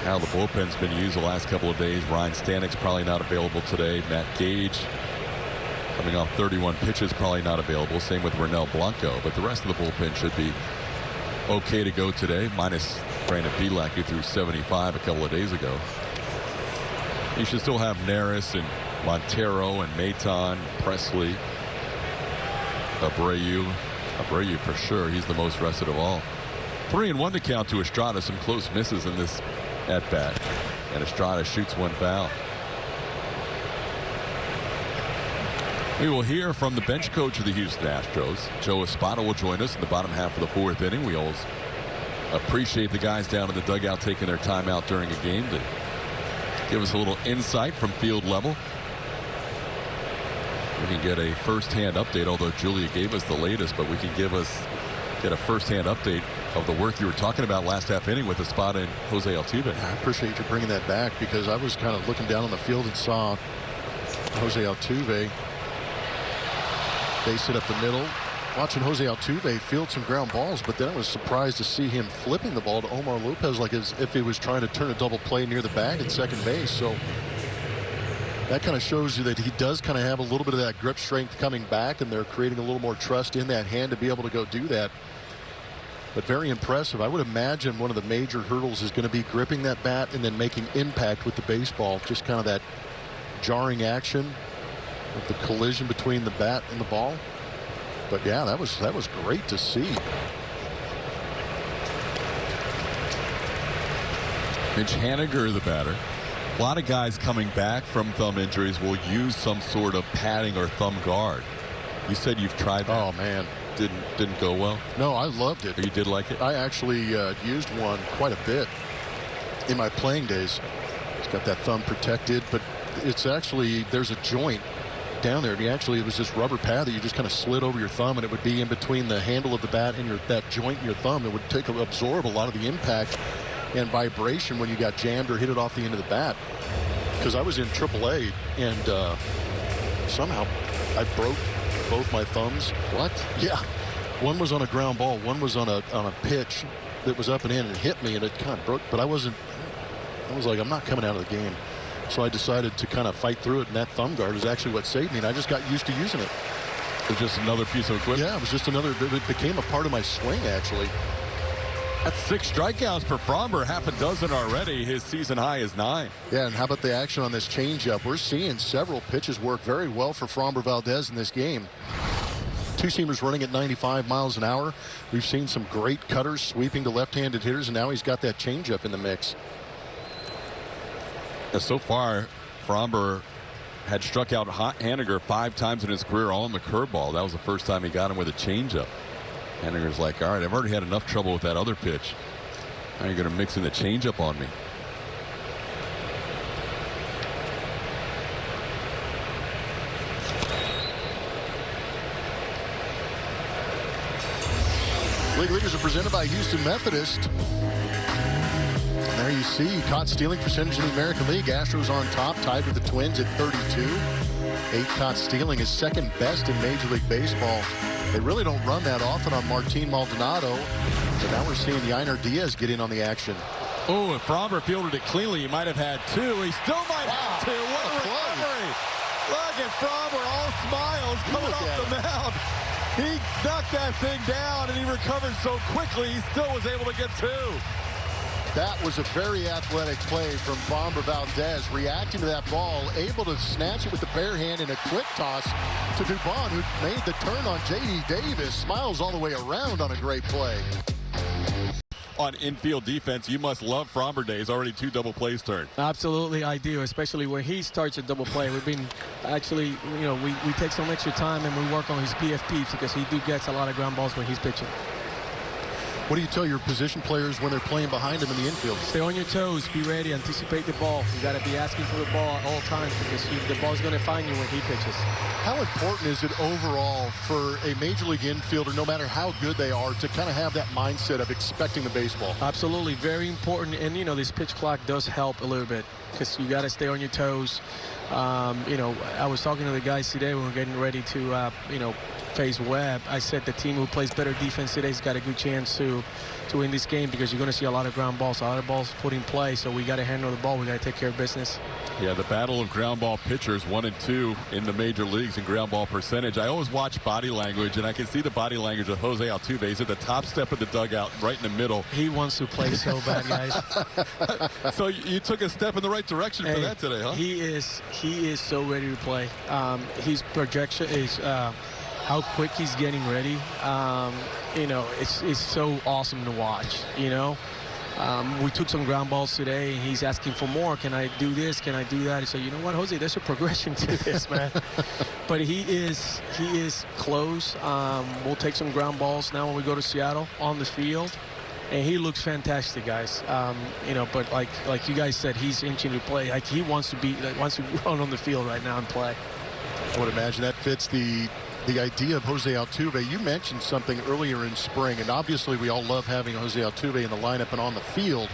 how the bullpen's been used the last couple of days, Ryan Stanek's probably not available today. Matt Gage, coming off 31 pitches, probably not available. Same with Ronel Blanco. But the rest of the bullpen should be okay to go today, minus Brandon Bielak, who threw 75 a couple of days ago. You should still have Neris and Montero and Maton, Presley, Abreu for sure. He's the most rested of all. 3-1 to count to Estrada. Some close misses in this at bat, and Estrada shoots one foul. We will hear from the bench coach of the Houston Astros. Joe Espada will join us in the bottom half of the 4th inning. We always appreciate the guys down in the dugout taking their time out during a game to give us a little insight from field level. We can get a first-hand update, although Julia gave us the latest, but we can get a first-hand update of the work you were talking about last half inning with Espada and Jose Altuve. I appreciate you bringing that back, because I was kind of looking down on the field and saw Jose Altuve base it up the middle, watching Jose Altuve field some ground balls, but then I was surprised to see him flipping the ball to Omar Lopez like as if he was trying to turn a double play near the bag at second base. So that kind of shows you that he does kind of have a little bit of that grip strength coming back, and they're creating a little more trust in that hand to be able to go do that. But very impressive. I would imagine one of the major hurdles is going to be gripping that bat and then making impact with the baseball. Just kind of that jarring action with the collision between the bat and the ball. But yeah, that was great to see. Mitch Haniger, the batter. A lot of guys coming back from thumb injuries will use some sort of padding or thumb guard. You said you've tried that. Oh man, didn't go well. No, I loved it. Or you did like it? I actually used one quite a bit in my playing days. It's got that thumb protected, but it's actually, there's a joint down there. It was this rubber pad that you just kind of slid over your thumb, and it would be in between the handle of the bat and that joint in your thumb. It would absorb a lot of the impact and vibration when you got jammed or hit it off the end of the bat. Because I was in AAA, and somehow I broke both my thumbs. What? Yeah. One was on a ground ball. One was on a pitch that was up and in, and it hit me, and it kind of broke. But I was like, I'm not coming out of the game. So I decided to kind of fight through it, and that thumb guard is actually what saved me, and I just got used to using it. It was just another piece of equipment? Yeah, it was just it became a part of my swing, actually. That's 6 strikeouts for Fromber, half a dozen already. His season high is 9. Yeah, and how about the action on this changeup? We're seeing several pitches work very well for Fromber Valdez in this game. Two-seamers running at 95 miles an hour. We've seen some great cutters sweeping to left-handed hitters, and now he's got that changeup in the mix. So far, Fromber had struck out Haniger 5 times in his career, all on the curveball. That was the first time he got him with a changeup. Haniger's like, all right, I've already had enough trouble with that other pitch. Now you're going to mix in the changeup on me. League leaders are presented by Houston Methodist. There you see, caught stealing percentage in the American League. Astros on top, tied with the Twins at 32. 8 caught stealing is second best in Major League Baseball. They really don't run that often on Martin Maldonado. So now we're seeing Yainer Diaz get in on the action. Oh, if Fromber fielded it cleanly, he might have had 2. He still might have 2. What a recovery. Look at Fromber, all smiles coming off the mound. He knocked that thing down, and he recovered so quickly, he still was able to get 2. That was a very athletic play from Fromber Valdez, reacting to that ball, able to snatch it with the bare hand in a quick toss to Dubon, who made the turn on J.D. Davis. Smiles all the way around on a great play. On infield defense, you must love Fromber days. Already 2 double plays turned. Absolutely, I do, especially when he starts a double play. We've been actually, we take some extra time and we work on his PFPs because he gets a lot of ground balls when he's pitching. What do you tell your position players when they're playing behind him in the infield? Stay on your toes, be ready, anticipate the ball. You got to be asking for the ball at all times because the ball's going to find you when he pitches. How important is it overall for a Major League infielder, no matter how good they are, to kind of have that mindset of expecting the baseball? Absolutely, very important. And, this pitch clock does help a little bit because you got to stay on your toes. I was talking to the guys today when we were getting ready to, face Webb, I said the team who plays better defense today has got a good chance to win this game because you're going to see a lot of ground balls, a lot of balls put in play. So we got to handle the ball. We got to take care of business. Yeah, the battle of ground ball pitchers, 1 and 2 in the major leagues in ground ball percentage. I always watch body language, and I can see the body language of Jose Altuve. He's at the top step of the dugout, right in the middle. He wants to play so bad, guys. So you took a step in the right direction for that today, huh? He is so ready to play. His projection is how quick he's getting ready. It's so awesome to watch, We took some ground balls today. He's asking for more. Can I do this? Can I do that? He said, you know what, Jose, there's a progression to this, man. But he is close. We'll take some ground balls now when we go to Seattle on the field. And he looks fantastic, guys. But like you guys said, he's inching to play. Like he wants to run on the field right now and play. I would imagine that fits the idea of Jose Altuve. You mentioned something earlier in spring, and obviously we all love having Jose Altuve in the lineup and on the field,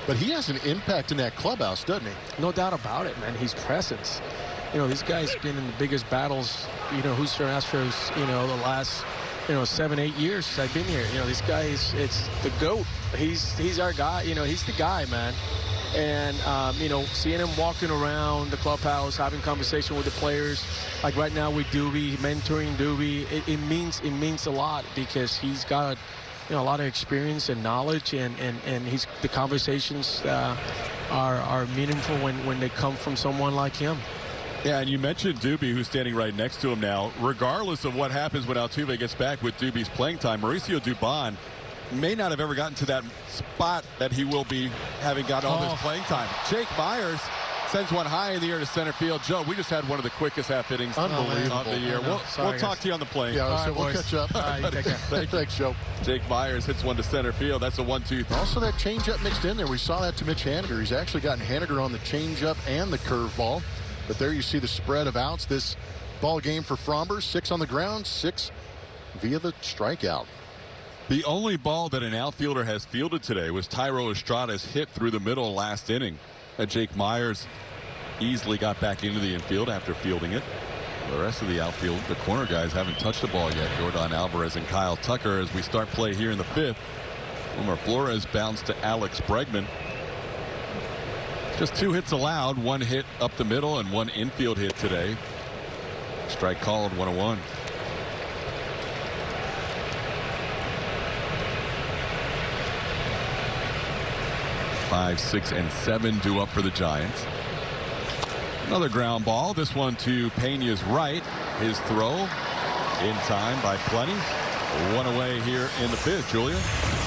but he has an impact in that clubhouse, doesn't he? No doubt about it, man. His presence. This guy's been in the biggest battles, Houston Astros, the last, 7-8 years since I've been here. This guy it's the GOAT. He's our guy. He's the guy, man. And, seeing him walking around the clubhouse, having conversation with the players, like right now with Doobie, mentoring Doobie, it means a lot because he's got, a lot of experience and knowledge, and the conversations are meaningful when they come from someone like him. Yeah, and you mentioned Doobie, who's standing right next to him now. Regardless of what happens when Altuve gets back with Doobie's playing time, Mauricio Dubon may not have ever gotten to that spot that he will be having got all this playing time. Jake Myers sends one high in the air to center field. Joe, we just had one of the quickest half innings of the year. We'll talk to you on the plane. Yeah, right, so we'll boys. catch up. All right, take care. Thanks, Joe. Jake Myers hits one to center field. That's a 1-2. Also, that changeup mixed in there. We saw that to Mitch Haniger. He's actually gotten Haniger on the changeup and the curveball. But there you see the spread of outs. This ball game for Fromber, 6 on the ground, 6 via the strikeout. The only ball that an outfielder has fielded today was Thairo Estrada's hit through the middle last inning. Jake Myers easily got back into the infield after fielding it. The rest of the outfield, the corner guys, haven't touched the ball yet. Jordan Alvarez and Kyle Tucker as we start play here in the 5th. Omar Flores bounced to Alex Bregman. Just 2 hits allowed, 1 hit up the middle and 1 infield hit today. Strike called, 1-1. Five, 6, and 7 due up for the Giants. Another ground ball. This one to Pena's right. His throw in time by plenty. 1 away here in the 5th, Julia.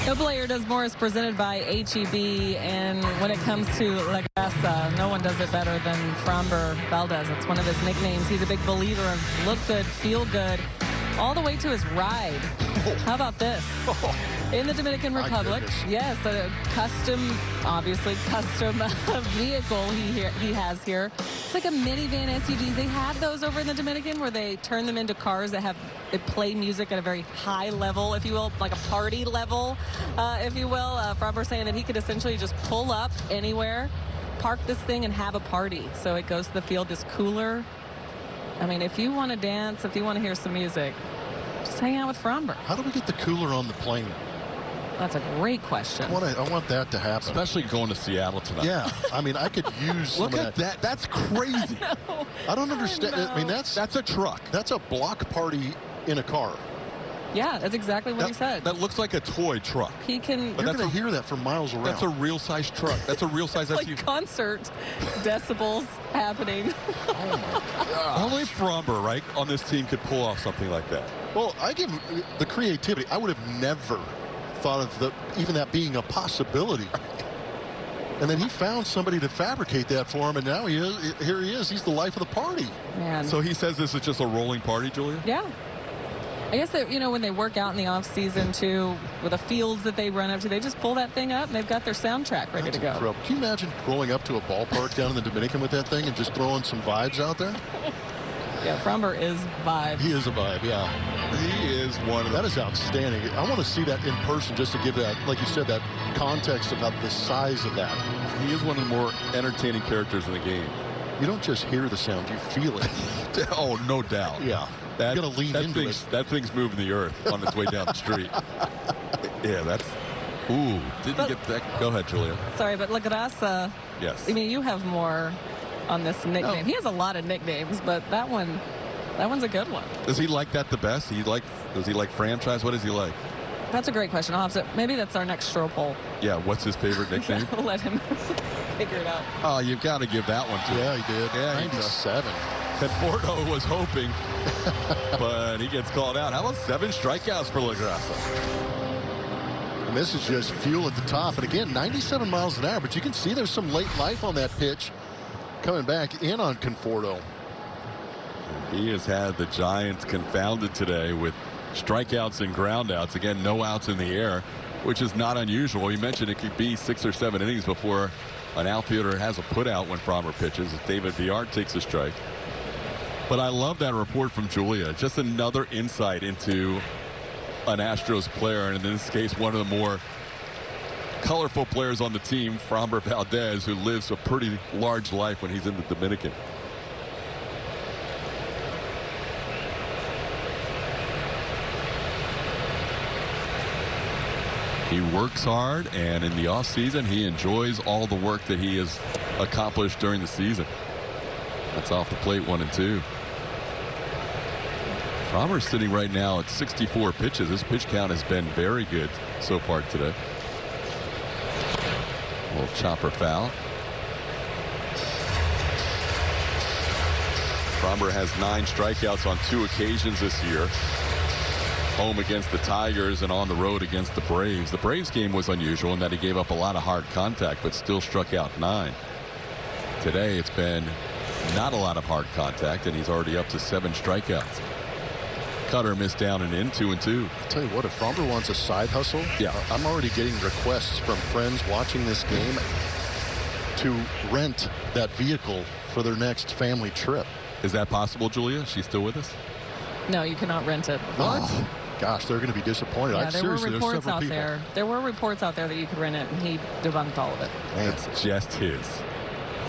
No Player Does More is presented by HEB, and when it comes to La Casa, no one does it better than Fromber Valdez. It's one of his nicknames. He's a big believer of look good, feel good, all the way to his ride. How about this? In the Dominican Republic, yes, a custom, obviously custom vehicle he has here. It's like a minivan SUVs. They have those over in the Dominican where they turn them into cars that they play music at a very high level, if you will, like a party level, if you will. Fromber saying that he could essentially just pull up anywhere, park this thing, and have a party. So it goes to the field, this cooler. I mean, if you want to dance, if you want to hear some music, just hang out with Fromber. How do we get the cooler on the plane? That's a great question. I want that to happen. Especially going to Seattle tonight. Yeah, I mean, I could use some Look at that. That's crazy. I don't understand. I mean, that's a truck. That's a block party in a car. Yeah, that's exactly what he said. That looks like a toy truck. He can. You're going to hear that from miles around. That's a real size truck. That's a real size SUV. Like concert decibels happening. Oh my God. Only Fromber, right, on this team could pull off something like that. Well, I give him the creativity. I would have never thought of even that being a possibility. And then he found somebody to fabricate that for him, and now here he is. He's the life of the party. Man. So he says this is just a rolling party, Julia? Yeah. I guess that, when they work out in the off season too, with the fields that they run up to, they just pull that thing up and they've got their soundtrack ready to go. Incredible. Can you imagine rolling up to a ballpark down in the Dominican with that thing and just throwing some vibes out there? Yeah, Fromber is vibes. He is a vibe, yeah. He is one of That is outstanding. I want to see that in person just to give that, like you said, that context about the size of that. He is one of the more entertaining characters in the game. You don't just hear the sound, you feel it. Oh, no doubt. Yeah. You got to lean into it. That thing's moving the earth on its way down the street. Yeah, that's. Ooh, didn't get that. Go ahead, Julia. Sorry, but Lagrasa. Yes. I mean, you have more on this nickname. Oh. He has a lot of nicknames, but that one's a good one. Does he like that the best? Does he like franchise? What does he like? That's a great question. I'll have to. Maybe that's our next straw poll. Yeah, what's his favorite nickname? We'll let him figure it out. Oh, you've got to give that one to him. Yeah, he did. Yeah, 97. Conforto was hoping, but he gets called out. How about 7 strikeouts for LaGrassa? And this is just fuel at the top. And again, 97 miles an hour, but you can see there's some late life on that pitch coming back in on Conforto. He has had the Giants confounded today with strikeouts and groundouts. Again, no outs in the air, which is not unusual. You mentioned it could be 6 or 7 innings before an outfielder has a put out when Framber pitches. David Villar takes a strike. But I love that report from Julia. Just another insight into an Astros player, and in this case, one of the more colorful players on the team, Framber Valdez, who lives a pretty large life when he's in the Dominican. He works hard, and in the offseason, he enjoys all the work that he has accomplished during the season. That's off the plate, 1-2. Framber's sitting right now at 64 pitches. His pitch count has been very good so far today. A little chopper foul. Framber has 9 strikeouts on 2 occasions this year. Home against the Tigers and on the road against the Braves. The Braves game was unusual in that he gave up a lot of hard contact but still struck out 9. Today it's been not a lot of hard contact, and he's already up to 7 strikeouts. Cutter missed down and in, 2-2. I'll tell you what, if Framber wants a side hustle, yeah, I'm already getting requests from friends watching this game to rent that vehicle for their next family trip. Is that possible, Julia? She's still with us? No, you cannot rent it. What? Oh, gosh, they're going to be disappointed. Yeah, there were reports out there. There were reports out there that you could rent it, and he debunked all of it. It's just his.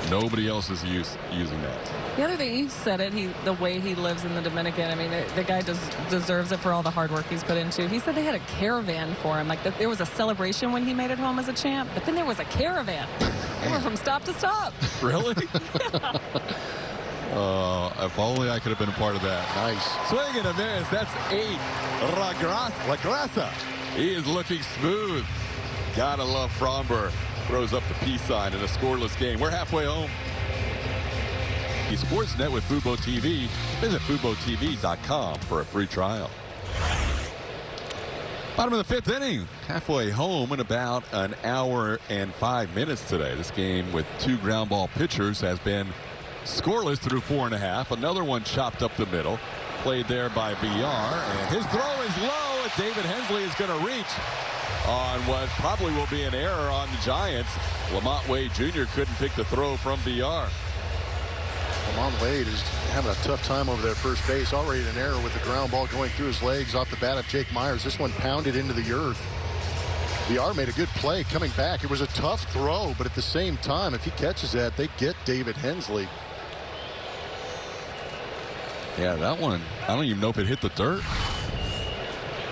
Nobody else is using that. The other thing, he said it, the way he lives in the Dominican, I mean, the guy deserves it for all the hard work he's put into. He said they had a caravan for him. Like, there was a celebration when he made it home as a champ, but then there was a caravan. They were from stop to stop. Really? Yeah. If only I could have been a part of that. Nice. Swing and a miss. That's 8. LaGrassa. He is looking smooth. Gotta love Framber. Throws up the peace sign in a scoreless game. We're halfway home. The Sportsnet with Fubo TV. Visit FuboTV.com for a free trial. Bottom of the 5th inning. Halfway home in about an hour and 5 minutes today. This game with 2 ground ball pitchers has been scoreless through 4.5. Another one chopped up the middle. Played there by Villar. And his throw is low. And David Hensley is going to reach on what probably will be an error on the Giants. Lamont Wade Jr. couldn't pick the throw from Villar. Lamont Wade is having a tough time over there first base. Already an error with the ground ball going through his legs off the bat of Jake Myers. This one pounded into the earth. Villar made a good play coming back. It was a tough throw, but at the same time, if he catches that, they get David Hensley. Yeah, that one, I don't even know if it hit the dirt.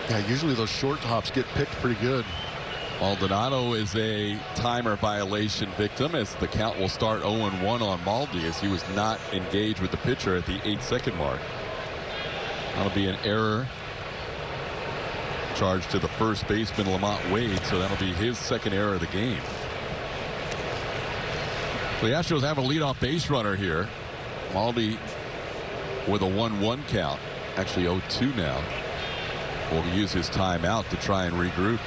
Yeah, usually those short hops get picked pretty good. Maldonado is a timer violation victim as the count will start 0-1 on Maldi as he was not engaged with the pitcher at the 8-second mark. That'll be an error charged to the first baseman Lamont Wade, so that'll be his 2nd error of the game. The Astros have a leadoff base runner here. Maldi with a 1-1 count, actually 0-2 now. Will use his timeout to try and regroup.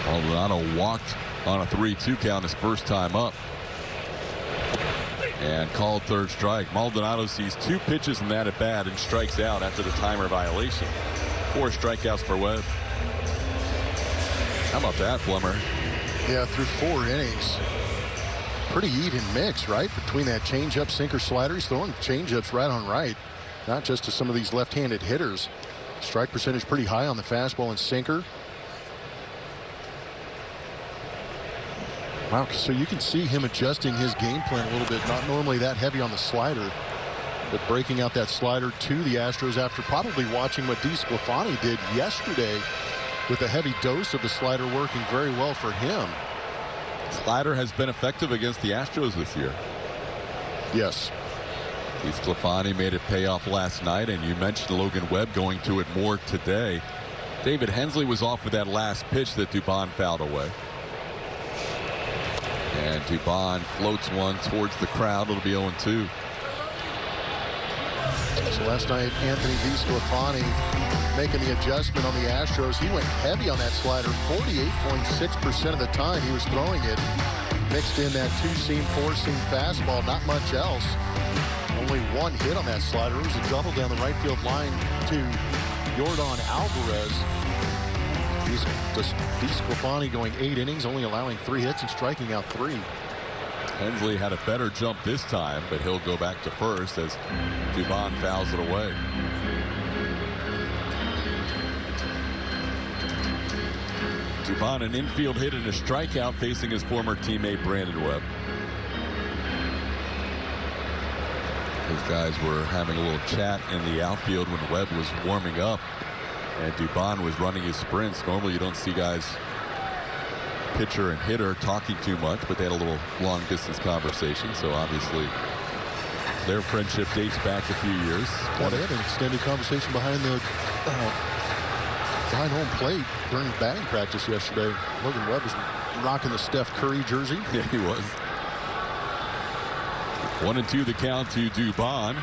Maldonado walked on a 3-2 count his first time up and called 3rd strike. Maldonado sees 2 pitches in that at bat and strikes out after the timer violation. 4 strikeouts for Webb. How about that, Plummer? Yeah, through 4 innings. Pretty even mix, right? Between that changeup, sinker, slider. He's throwing changeups right on right. Not just to some of these left-handed hitters. Strike percentage pretty high on the fastball and sinker. Wow, so you can see him adjusting his game plan a little bit. Not normally that heavy on the slider, but breaking out that slider to the Astros after probably watching what DeSclafani did yesterday with a heavy dose of the slider working very well for him. Slider has been effective against the Astros this year. Yes. DeSclafani made it pay off last night, and you mentioned Logan Webb going to it more today. David Hensley was off with that last pitch that Dubon fouled away. And Dubon floats one towards the crowd. It'll be 0-2. So last night, Anthony DeSclafani making the adjustment on the Astros. He went heavy on that slider. 48.6% of the time he was throwing it. Mixed in that two-seam, four-seam fastball. Not much else. Only one hit on that slider. It was a double down the right field line to Yordan Alvarez. DeSclafani going 8 innings, only allowing 3 hits and striking out 3. Hensley had a better jump this time, but he'll go back to first as Dubon fouls it away. Dubon an infield hit and a strikeout facing his former teammate Brandon Webb. Those guys were having a little chat in the outfield when Webb was warming up and Dubon was running his sprints. Normally you don't see guys, pitcher and hitter, talking too much, but they had a little long distance conversation. So obviously their friendship dates back a few years. Well, they had an extended conversation behind the behind home plate during batting practice yesterday. Logan Webb was rocking the Steph Curry jersey. Yeah, he was. 1-2 the count to Dubon.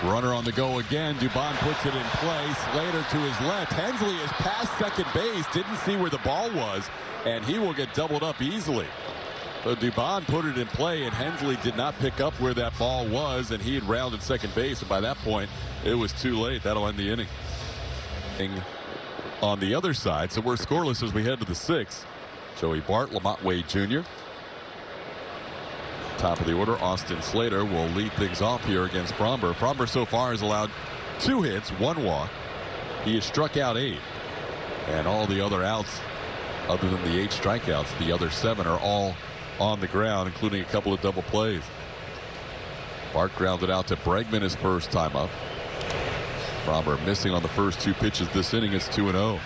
Runner on the go again. Dubon puts it in play. Slater to his left. Hensley is past second base. Didn't see where the ball was, and he will get doubled up easily. So Dubon put it in play, and Hensley did not pick up where that ball was, and he had rounded second base, and by that point, it was too late. That'll end the inning. On the other side, so we're scoreless as we head to the 6th. Joey Bart, Lamont Wade Jr. Top of the order, Austin Slater will lead things off here against Fromber. Fromber so far has allowed 2 hits, 1 walk. He has struck out 8. And all the other outs, other than the 8 strikeouts, the other 7 are all on the ground, including a couple of double plays. Bart grounded out to Bregman his first time up. Fromber missing on the first 2 pitches this inning. It's 2-0.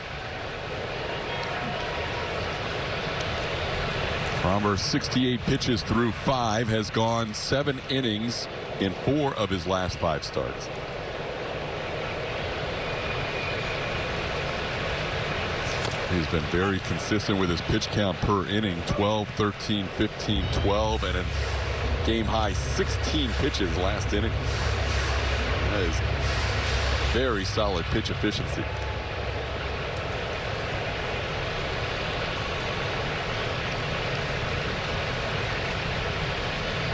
Fromber 68 pitches through 5, has gone 7 innings in 4 of his last 5 starts. He's been very consistent with his pitch count per inning. 12, 13, 15, 12, and a game high 16 pitches last inning. That is very solid pitch efficiency.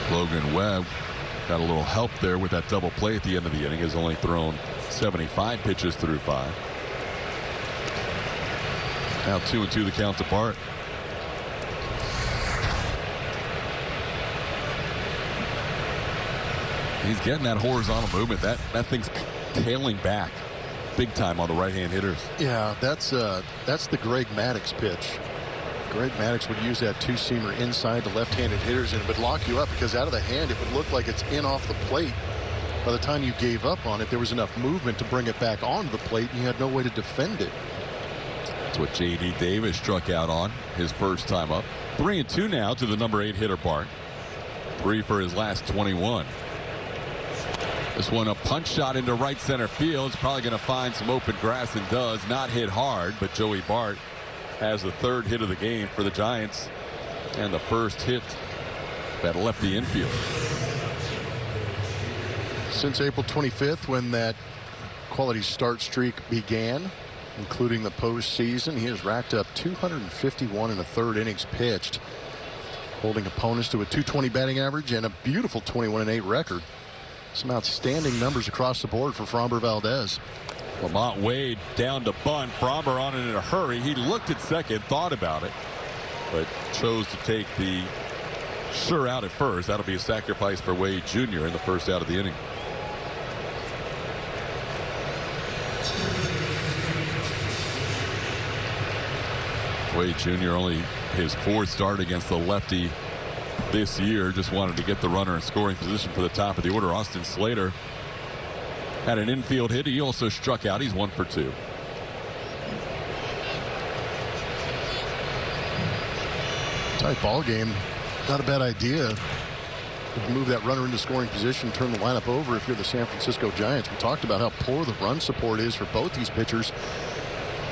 Logan Webb got a little help there with that double play at the end of the inning. Has only thrown 75 pitches through 5. Now 2-2 the count to Bart. He's getting that horizontal movement. That thing's tailing back big time on the right-hand hitters. Yeah, that's the Greg Maddux pitch. Greg Maddux would use that two-seamer inside the left-handed hitters, and it would lock you up because out of the hand it would look like it's in off the plate. By the time you gave up on it, there was enough movement to bring it back onto the plate, and you had no way to defend it. That's what J.D. Davis struck out on his first time up. 3-2 now to the number 8 hitter Bart. 3 for his last 21. This one a punch shot into right center field. It's probably going to find some open grass and does. Not hit hard, but Joey Bart has the 3rd hit of the game for the Giants and the first hit that left the infield. Since April 25th, when that quality start streak began, including the postseason, he has racked up 251 in the 3rd innings pitched, holding opponents to a .220 batting average and a beautiful 21-8 record. Some outstanding numbers across the board for Fromber Valdez. Lamont Wade down to bunt. Fromber on it in a hurry. He looked at second, thought about it, but chose to take the sure out at first. That'll be a sacrifice for Wade Jr. in the first out of the inning. Wade Jr. only his 4th start against the lefty this year. Just wanted to get the runner in scoring position for the top of the order. Austin Slater had an infield hit. He also struck out. He's 1 for 2. Tight ball game. Not a bad idea. Move that runner into scoring position, turn the lineup over if you're the San Francisco Giants. We talked about how poor the run support is for both these pitchers.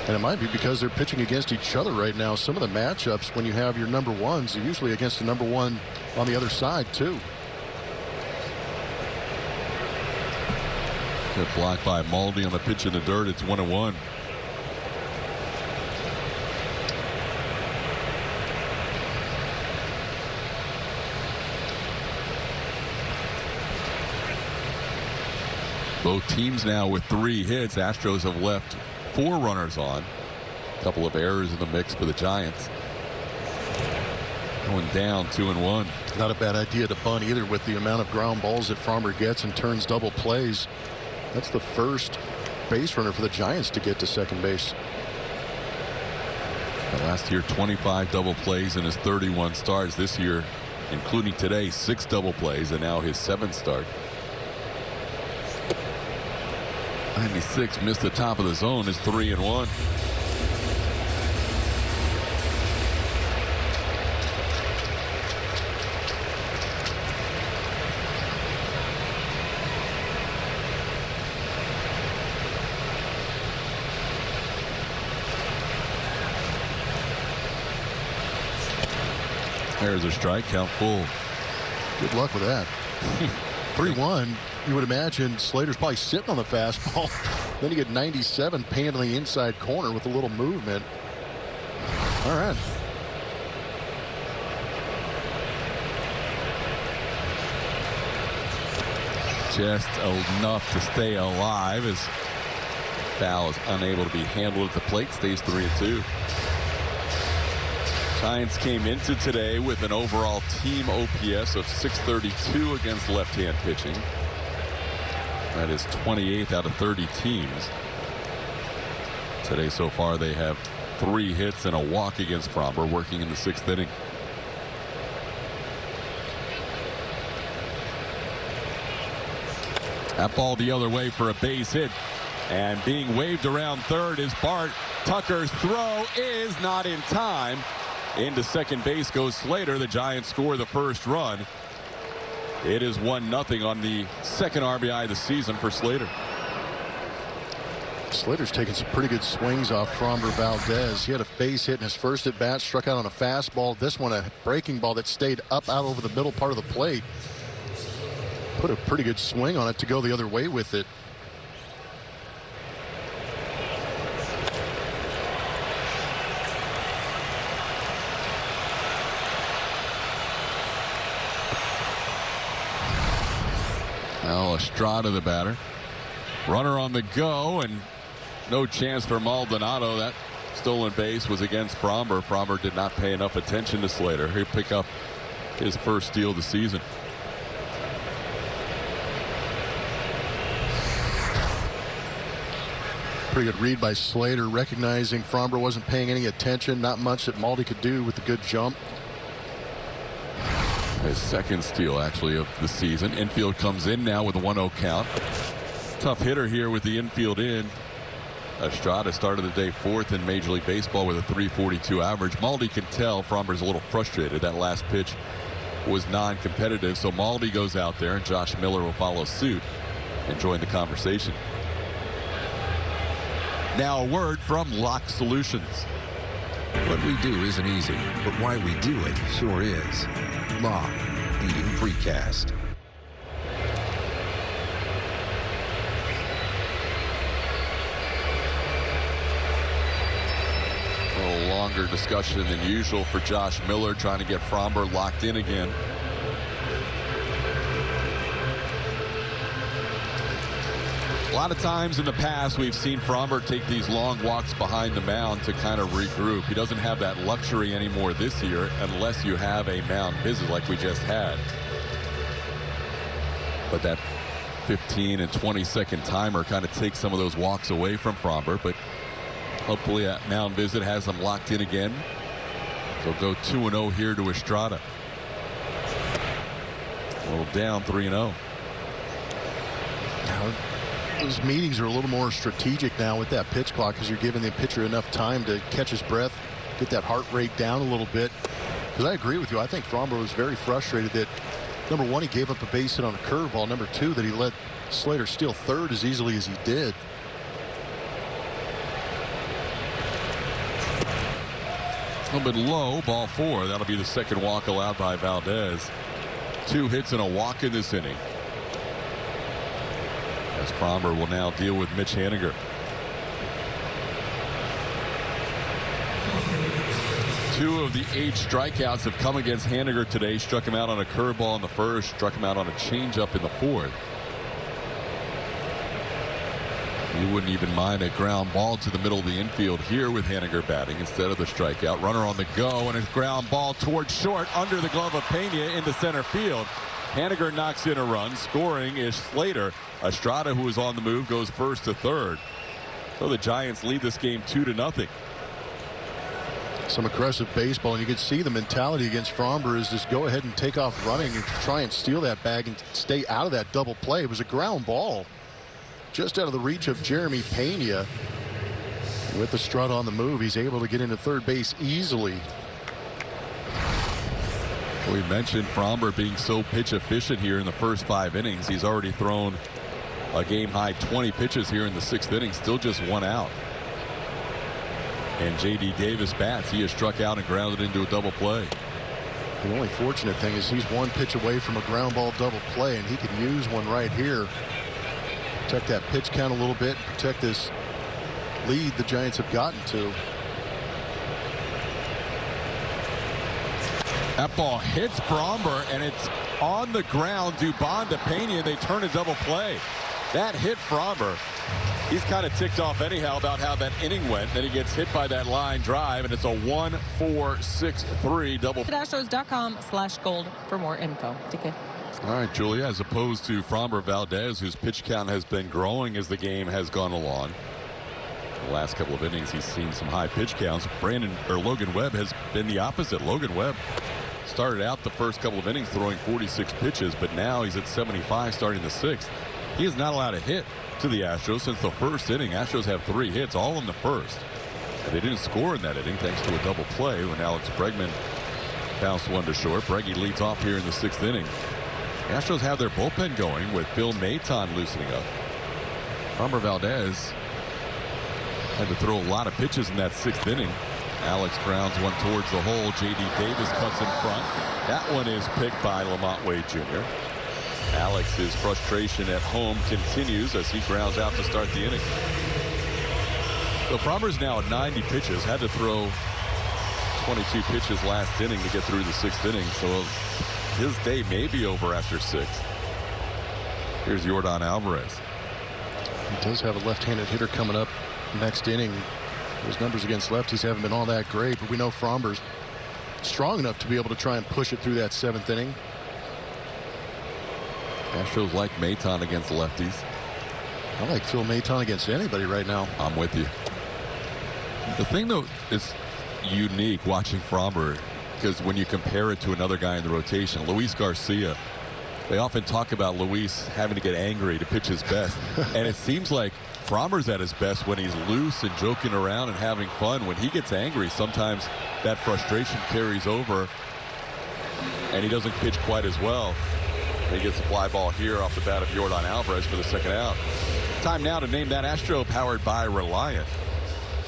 And it might be because they're pitching against each other right now. Some of the matchups, when you have your number ones, are usually against the number one on the other side, too. Good block by Maldi on the pitch in the dirt. It's 1-1. Both teams now with 3 hits. Astros have left 4 runners on. A couple of errors in the mix for the Giants. Going down 2-1. Not a bad idea to bunt either with the amount of ground balls that Frommer gets and turns double plays. That's the first base runner for the Giants to get to second base. Last year, 25 double plays in his 31 starts. This year, including today, 6 double plays, and now his 7th start. 96 missed the top of the zone. Is 3-1. There's a strike, count full. Good luck with that. 3-1. You would imagine Slater's probably sitting on the fastball. Then you get 97 painted on the inside corner with a little movement. All right. Just enough to stay alive as foul is unable to be handled at the plate. Stays 3-2. Giants came into today with an overall team OPS of 632 against left-hand pitching. That is 28th out of 30 teams. Today so far they have 3 hits and a walk against Frommer, working in the 6th inning. That ball the other way for a base hit. And being waved around third is Bart. Tucker's throw is not in time. Into second base goes Slater. The Giants score the first run. It is 1-0 on the second RBI of the season for Slater. Slater's taking some pretty good swings off Frommer Valdez. He had a base hit in his first at bat, struck out on a fastball. This one a breaking ball that stayed up out over the middle part of the plate. Put a pretty good swing on it to go the other way with it. Now Estrada the batter. Runner on the go and no chance for Maldonado. That stolen base was against Frommer. Frommer did not pay enough attention to Slater. He'll pick up his first steal of the season. Pretty good read by Slater, recognizing Frommer wasn't paying any attention. Not much that Maldi could do with the good jump. His second steal, actually, of the season. Infield comes in now with a 1-0 count. Tough hitter here with the infield in. Estrada started the day 4th in Major League Baseball with a .342 average. Maldi can tell Frommer's a little frustrated. That last pitch was non-competitive, so Maldi goes out there, and Josh Miller will follow suit and join the conversation. Now a word from Lock Solutions. What we do isn't easy, but why we do it sure is. Lock, leading precast. A little longer discussion than usual for Josh Miller, trying to get Frommer locked in again. A lot of times in the past we've seen Frommer take these long walks behind the mound to kind of regroup. He doesn't have that luxury anymore this year unless you have a mound visit like we just had. But that 15 and 20 second timer kind of takes some of those walks away from Frommer. But Hopefully that mound visit has them locked in again. They'll go 2-0 here to Estrada. A little down 3-0. Now, those meetings are a little more strategic now with that pitch clock because you're giving the pitcher enough time to catch his breath, get that heart rate down a little bit. Because I agree with you. I think Framber was very frustrated that, number one, he gave up a base hit on a curveball. Number two, that he let Slater steal third as easily as he did. A little bit low, ball 4. That'll be the second walk allowed by Valdez. 2 hits and a walk in this inning. As Framber will now deal with Mitch Haniger. 2 of the 8 strikeouts have come against Haniger today. Struck him out on a curveball in the first, struck him out on a changeup in the fourth. You wouldn't even mind a ground ball to the middle of the infield here with Haniger batting instead of the strikeout. Runner on the go, and a ground ball towards short under the glove of Pena into center field. Haniger knocks in a run. Scoring is Slater. Estrada, who is on the move, goes first to third. So the Giants lead this game 2-0. Some aggressive baseball, and you can see the mentality against Framber is just go ahead and take off running and try and steal that bag and stay out of that double play. It was a ground ball just out of the reach of Jeremy Pena. With Estrada on the move, he's able to get into third base easily. We mentioned Framber being so pitch efficient here in the first 5 innings. He's already thrown a game high 20 pitches here in the 6th inning, still just 1 out. And J.D. Davis bats. He has struck out and grounded into a double play. The only fortunate thing is he's 1 pitch away from a ground ball double play, and he could use one right here. Protect that pitch count a little bit, protect this lead the Giants have gotten to. That ball hits Framber, and it's on the ground. Dubon to Pena, they turn a double play. That hit Framber. He's kind of ticked off anyhow about how that inning went. Then he gets hit by that line drive, and it's a 1-4-6-3 double. Astros.com/gold for more info. TK. All right, Julia, as opposed to Framber Valdez, whose pitch count has been growing as the game has gone along. The last couple of innings, he's seen some high pitch counts. Logan Webb has been the opposite. Logan Webb started out the first couple of innings throwing 46 pitches, but now he's at 75 starting the 6th. He is not allowed a hit to the Astros since the first inning. Astros have 3 hits, all in the first. They didn't score in that inning thanks to a double play when Alex Bregman bounced one to short. Breggy leads off here in the 6th inning. The Astros have their bullpen going with Phil Maton loosening up. Framber Valdez had to throw a lot of pitches in that 6th inning. Alex grounds one towards the hole. J.D. Davis cuts in front. That one is picked by Lamont Wade Jr. Alex's frustration at home continues as he grounds out to start the inning. So Framber's now at 90 pitches. Had to throw 22 pitches last inning to get through the 6th inning. So his day may be over after 6. Here's Yordan Alvarez. He does have a left-handed hitter coming up next inning. His numbers against lefties haven't been all that great, but we know Framber's strong enough to be able to try and push it through that 7th inning. Astros like Maton against lefties. I like Phil Maton against anybody right now. I'm with you. The thing, though, is unique watching Framber, because when you compare it to another guy in the rotation, Luis Garcia, they often talk about Luis having to get angry to pitch his best. And it seems like Framber's at his best when he's loose and joking around and having fun. When he gets angry, sometimes that frustration carries over and he doesn't pitch quite as well. He gets a fly ball here off the bat of Yordan Alvarez for the 2nd out. Time now to name that Astro, powered by Reliant.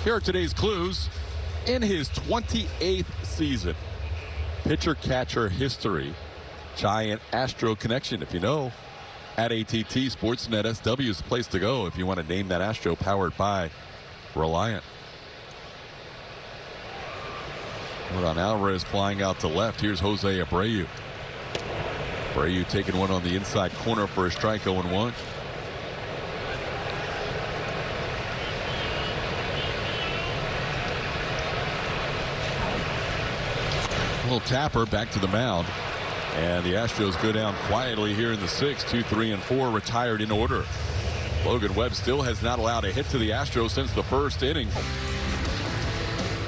Here are today's clues. In his 28th season, pitcher-catcher history, Giant Astro connection. If you know, at ATT Sportsnet SW is the place to go if you want to name that Astro, powered by Reliant. Yordan Alvarez flying out to left. Here's Jose Abreu. Abreu taking one on the inside corner for a strike, 0-1. Little tapper back to the mound. And the Astros go down quietly here in the 6th. 2, 3, and 4 retired in order. Logan Webb still has not allowed a hit to the Astros since the first inning.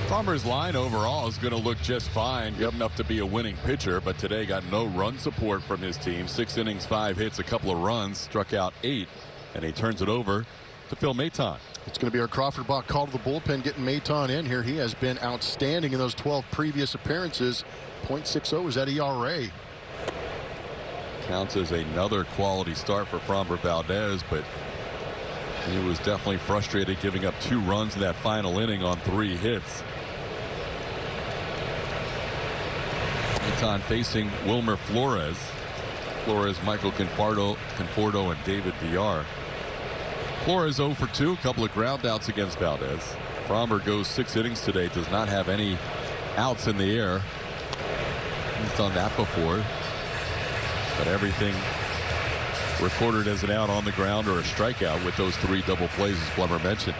Farmer's line overall is going to look just fine, good enough to be a winning pitcher, but today got no run support from his team. 6 innings, 5 hits, a couple of runs, struck out 8, and he turns it over to Phil Maton. It's going to be our Crawford Bach call to the bullpen, getting Maton in here. He has been outstanding in those 12 previous appearances. .60 is that ERA. Counts as another quality start for Framber Valdez, but he was definitely frustrated giving up 2 runs in that final inning on 3 hits. Maton facing Wilmer Flores. Flores, Michael Conforto, and David Villar. Flores 0 for 2, a couple of ground outs against Valdez. Framber goes 6 innings today, does not have any outs in the air. He's done that before. But everything recorded as an out on the ground or a strikeout with those 3 double plays, as Blummer mentioned.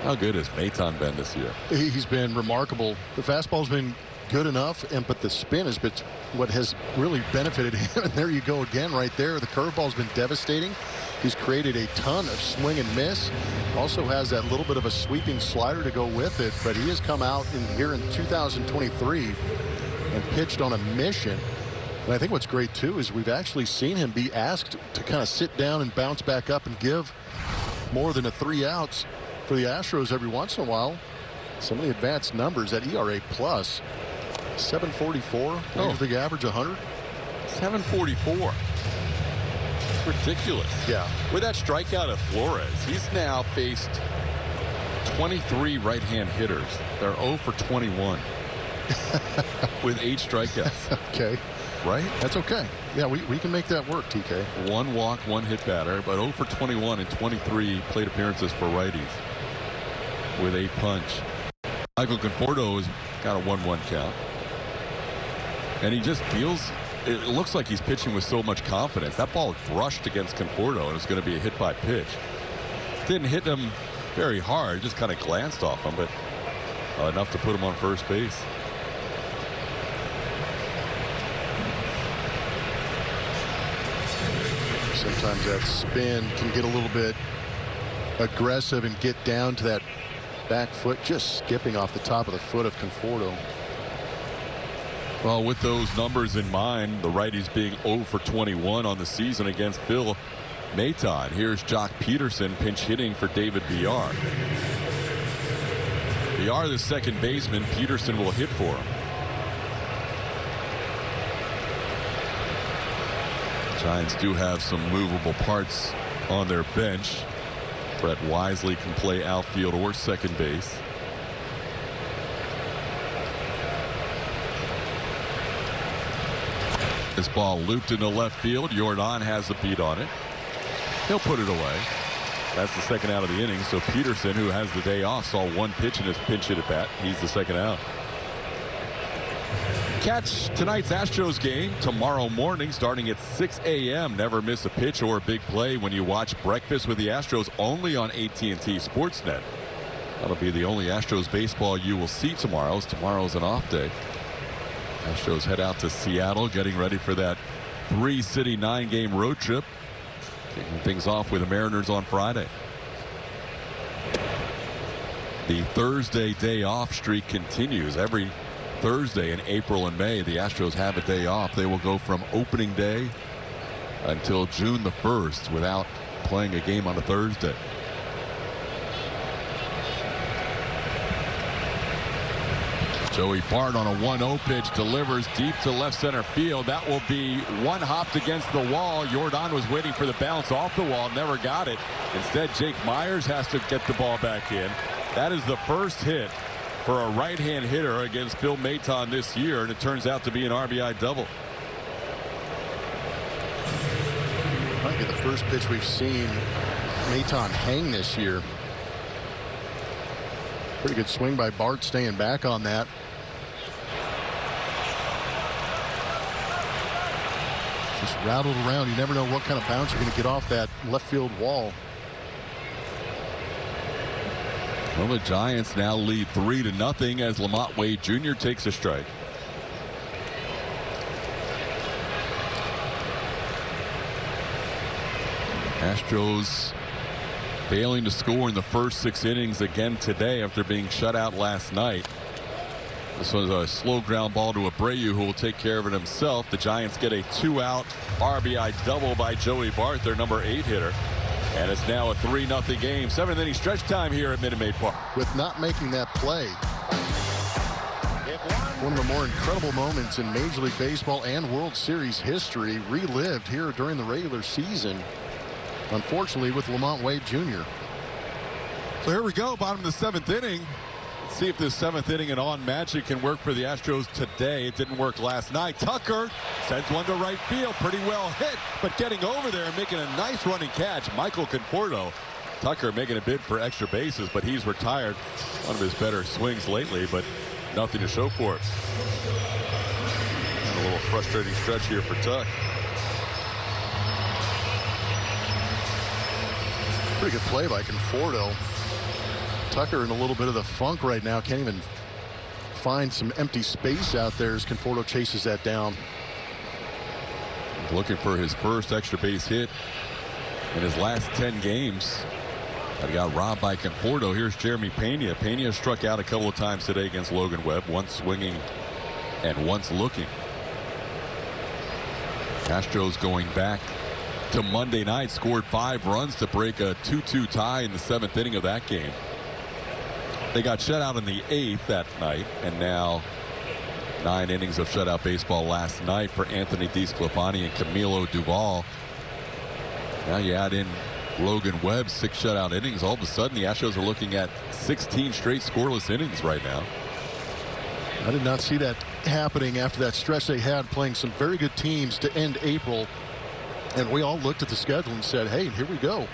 How good has Maton been this year? He's been remarkable. The fastball's been good enough, but the spin has been what has really benefited him. And there you go again right there. The curveball's been devastating. He's created a ton of swing and miss. Also has that little bit of a sweeping slider to go with it. But he has come out here in 2023 and pitched on a mission. And I think what's great, too, is we've actually seen him be asked to kind of sit down and bounce back up and give more than 3 outs for the Astros every once in a while. Some of the advanced numbers at ERA plus 744. The average 100. 744. It's ridiculous. Yeah. With that strikeout of Flores, he's now faced 23 right-hand hitters. They're 0 for 21 with 8 strikeouts. Okay. Right? That's okay. Yeah, we can make that work, TK. 1 walk, 1 hit batter, but 0 for 21 in 23 plate appearances for righties with a punch. Michael Conforto has got a 1-1 count. And he just feels, it looks like he's pitching with so much confidence. That ball brushed against Conforto, and it's going to be a hit by pitch. Didn't hit him very hard, just kind of glanced off him, but enough to put him on first base. Sometimes that spin can get a little bit aggressive and get down to that back foot, just skipping off the top of the foot of Conforto. Well, with those numbers in mind, the righties being 0 for 21 on the season against Phil Maton. Here's Jock Peterson pinch hitting for David Villar. Villar, the second baseman, Peterson will hit for him. Giants do have some movable parts on their bench. Brett Wisely can play outfield or second base. This ball looped into left field. Jordan has a beat on it. He'll put it away. That's the second out of the inning. So Peterson, who has the day off, saw 1 pitch in his pinch hit at bat. He's the second out. Catch tonight's Astros game tomorrow morning starting at 6 a.m. Never miss a pitch or a big play when you watch Breakfast with the Astros only on AT&T Sportsnet. That'll be the only Astros baseball you will see tomorrow, as tomorrow's an off day. Astros head out to Seattle, getting ready for that 3-city 9-game road trip. Kicking things off with the Mariners on Friday. The Thursday day off streak continues. Every Thursday in April and May, the Astros have a day off. They will go from opening day until June the 1st without playing a game on a Thursday. Joey Bart on a 1-0 pitch delivers deep to left center field. That will be one hopped against the wall. Jordan was waiting for the bounce off the wall, never got it. Instead, Jake Myers has to get the ball back in. That is the first hit for a right-hand hitter against Phil Maton this year, and it turns out to be an RBI double. Might be the first pitch we've seen Maton hang this year. Pretty good swing by Bart, staying back on that. Just rattled around. You never know what kind of bounce you're going to get off that left field wall. Well, the Giants now lead 3-0 as Lamont Wade Jr. takes a strike. Astros failing to score in the first 6 innings again today after being shut out last night. This was a slow ground ball to Abreu, who will take care of it himself. The Giants get a 2-out RBI double by Joey Bart, their number 8 hitter. And it's now a 3-0 game. 7th inning stretch time here at Minute Maid Park. With not making that play, one of the more incredible moments in Major League Baseball and World Series history relived here during the regular season, unfortunately, with Lamont Wade Jr. So here we go, bottom of the 7th inning. Let's see if this 7th inning and on magic can work for the Astros today. It didn't work last night. Tucker sends one to right field. Pretty well hit, but getting over there and making a nice running catch, Michael Conforto. Tucker making a bid for extra bases, but he's retired. One of his better swings lately, but nothing to show for it. And a little frustrating stretch here for Tuck. Pretty good play by Conforto. Tucker in a little bit of the funk right now. Can't even find some empty space out there as Conforto chases that down. Looking for his first extra base hit in his last 10 games. But he got robbed by Conforto. Here's Jeremy Pena. Pena struck out a couple of times today against Logan Webb, once swinging and once looking. Astros going back to Monday night, scored 5 runs to break a 2-2 tie in the 7th inning of that game. They got shut out in the 8th that night, and now 9 innings of shutout baseball last night for Anthony DeSclafani and Camilo Duvall. Now you add in Logan Webb, 6 shutout innings. All of a sudden, the Astros are looking at 16 straight scoreless innings right now. I did not see that happening after that stretch they had playing some very good teams to end April. And we all looked at the schedule and said, hey, here we go.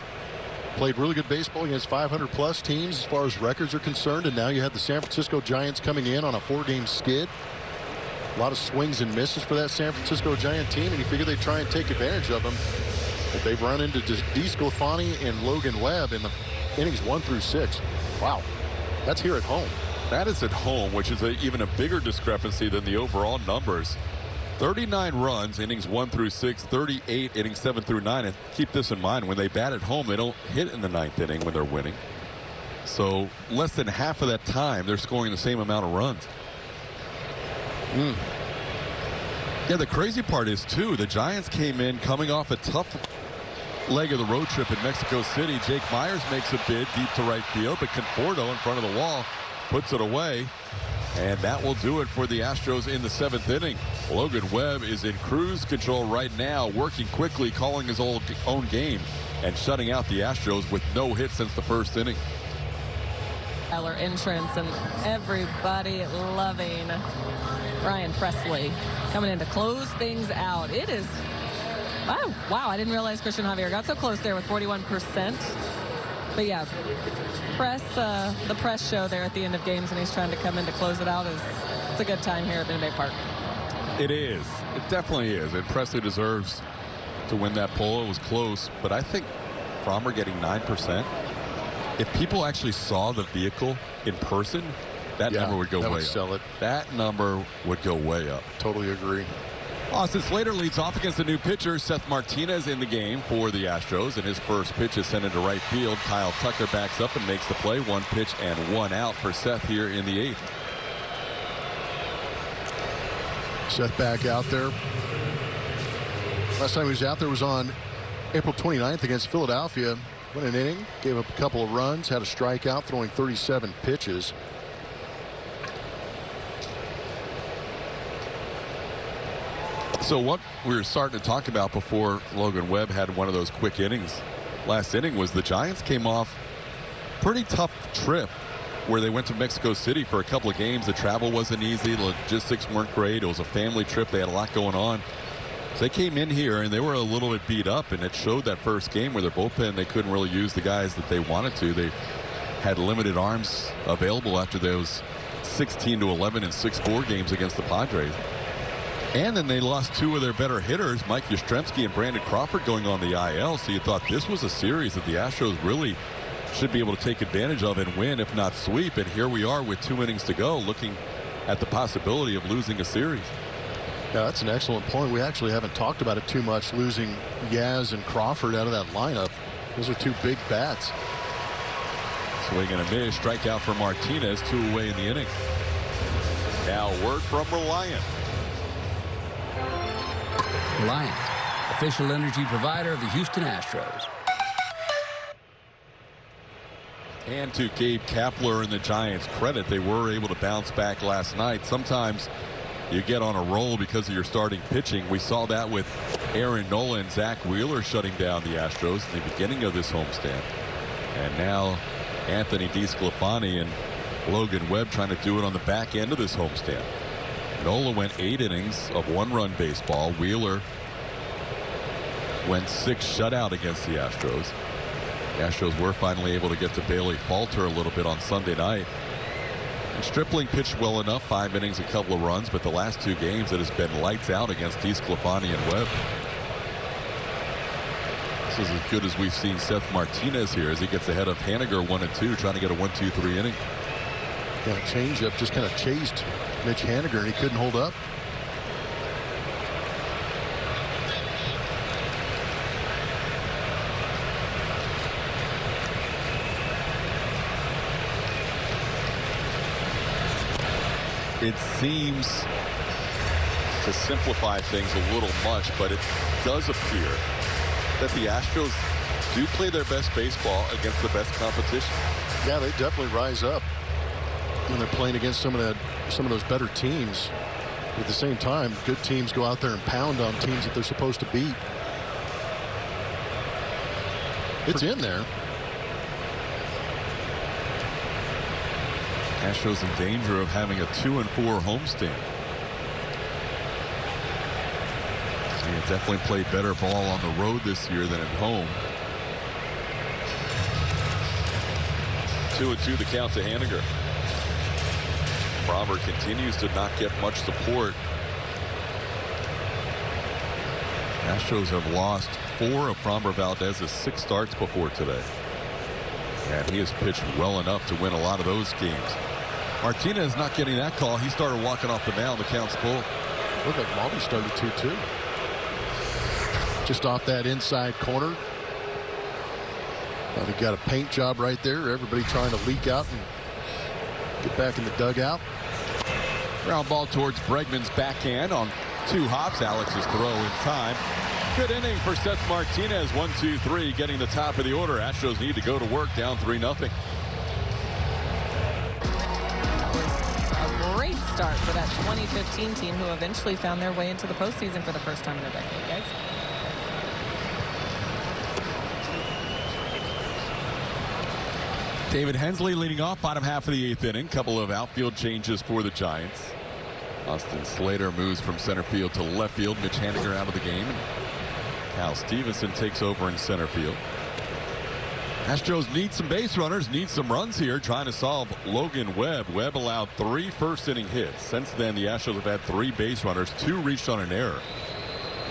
Played really good baseball against 500-plus teams as far as records are concerned. And now you had the San Francisco Giants coming in on a 4-game skid. A lot of swings and misses for that San Francisco Giant team. And you figure they'd try and take advantage of them. But they've run into DeSclafani and Logan Webb in the innings 1 through 6. Wow. That's here at home. That is at home, which is even a bigger discrepancy than the overall numbers. 39 runs, innings 1 through 6, 38 innings 7 through 9. And keep this in mind, when they bat at home, they don't hit in the 9th inning when they're winning. So less than half of that time, they're scoring the same amount of runs. Yeah, the crazy part is, too, the Giants came in coming off a tough leg of the road trip in Mexico City. Jake Myers makes a bid deep to right field, but Conforto in front of the wall puts it away. And that will do it for the Astros in the 7th inning. Logan Webb is in cruise control right now, working quickly, calling his own game, and shutting out the Astros with no hit since the 1st inning. Tyler entrance and everybody loving Ryan Presley coming in to close things out. It is, oh, wow, I didn't realize Christian Javier got so close there with 41%. But yeah, the press show there at the end of games, and he's trying to come in to close it out. It's a good time here at Minute Maid Park. It is. It definitely is. And Presley deserves to win that poll. It was close, but I think Framber getting 9%. If people actually saw the vehicle in person, that number would go way up. Sell it. That number would go way up. Totally agree. Austin Slater leads off against the new pitcher, Seth Martinez, in the game for the Astros. And his first pitch is sent into right field. Kyle Tucker backs up and makes the play. 1 pitch and 1 out for Seth here in the 8th. Seth back out there. Last time he was out there was on April 29th against Philadelphia. Went an inning, gave up a couple of runs, had a strikeout, throwing 37 pitches. So what we were starting to talk about before Logan Webb had one of those quick innings last inning was the Giants came off pretty tough trip where they went to Mexico City for a couple of games. The travel wasn't easy. The logistics weren't great. It was a family trip. They had a lot going on. So they came in here and they were a little bit beat up, and it showed that first game where their bullpen, they couldn't really use the guys that they wanted to. They had limited arms available after those 16-11 and 6-4 games against the Padres. And then they lost 2 of their better hitters, Mike Yastrzemski and Brandon Crawford, going on the IL. So you thought this was a series that the Astros really should be able to take advantage of and win, if not sweep. And here we are with 2 innings to go, looking at the possibility of losing a series. Yeah, that's an excellent point. We actually haven't talked about it too much, losing Yaz and Crawford out of that lineup. Those are 2 big bats. Swing and a miss, strikeout for Martinez, 2 away in the inning. Now word from Reliant. Reliant, official energy provider of the Houston Astros. And to Gabe Kapler and the Giants' credit, they were able to bounce back last night. Sometimes you get on a roll because of your starting pitching. We saw that with Aaron Nola and Zach Wheeler shutting down the Astros in the beginning of this homestand. And now Anthony DeSclafani and Logan Webb trying to do it on the back end of this homestand. Nola went 8 innings of 1-run baseball. Wheeler went 6 shutout against the Astros. The Astros were finally able to get to Bailey Falter a little bit on Sunday night. And Stripling pitched well enough, 5 innings, a couple of runs, but the last 2 games it has been lights out against DeSclafani and Webb. This is as good as we've seen Seth Martinez here as he gets ahead of Haniger 1-2, trying to get a 1-2-3 inning. Yeah, changeup just kind of chased Mitch Haniger and he couldn't hold up. It seems to simplify things a little much, but it does appear that the Astros do play their best baseball against the best competition. Yeah, they definitely rise up when they're playing against some of those better teams. At the same time, good teams go out there and pound on teams that they're supposed to beat. It's in there. Astros in danger of having a 2-4 homestand. They have definitely played better ball on the road this year than at home. 2-2 the count to Haniger. Framber continues to not get much support. Astros have lost 4 of Framber Valdez's 6 starts before today. And he has pitched well enough to win a lot of those games. Martinez not getting that call. He started walking off the mound. The count's full. Looked like Maldi started 2-2. Just off that inside corner. They got a paint job right there. Everybody trying to leak out and get back in the dugout. Ground ball towards Bregman's backhand on 2 hops. Alex's throw in time. Good inning for Seth Martinez. 1-2-3 getting the top of the order. Astros need to go to work down 3-0. A great start for that 2015 team who eventually found their way into the postseason for the first time in a decade, guys. David Hensley leading off bottom half of the 8th inning. Couple of outfield changes for the Giants. Austin Slater moves from center field to left field. Mitch Haniger out of the game. Cal Stevenson takes over in center field. Astros need some base runners, need some runs here, trying to solve Logan Webb. Webb allowed 3 first-inning hits. Since then, the Astros have had 3 base runners, 2 reached on an error.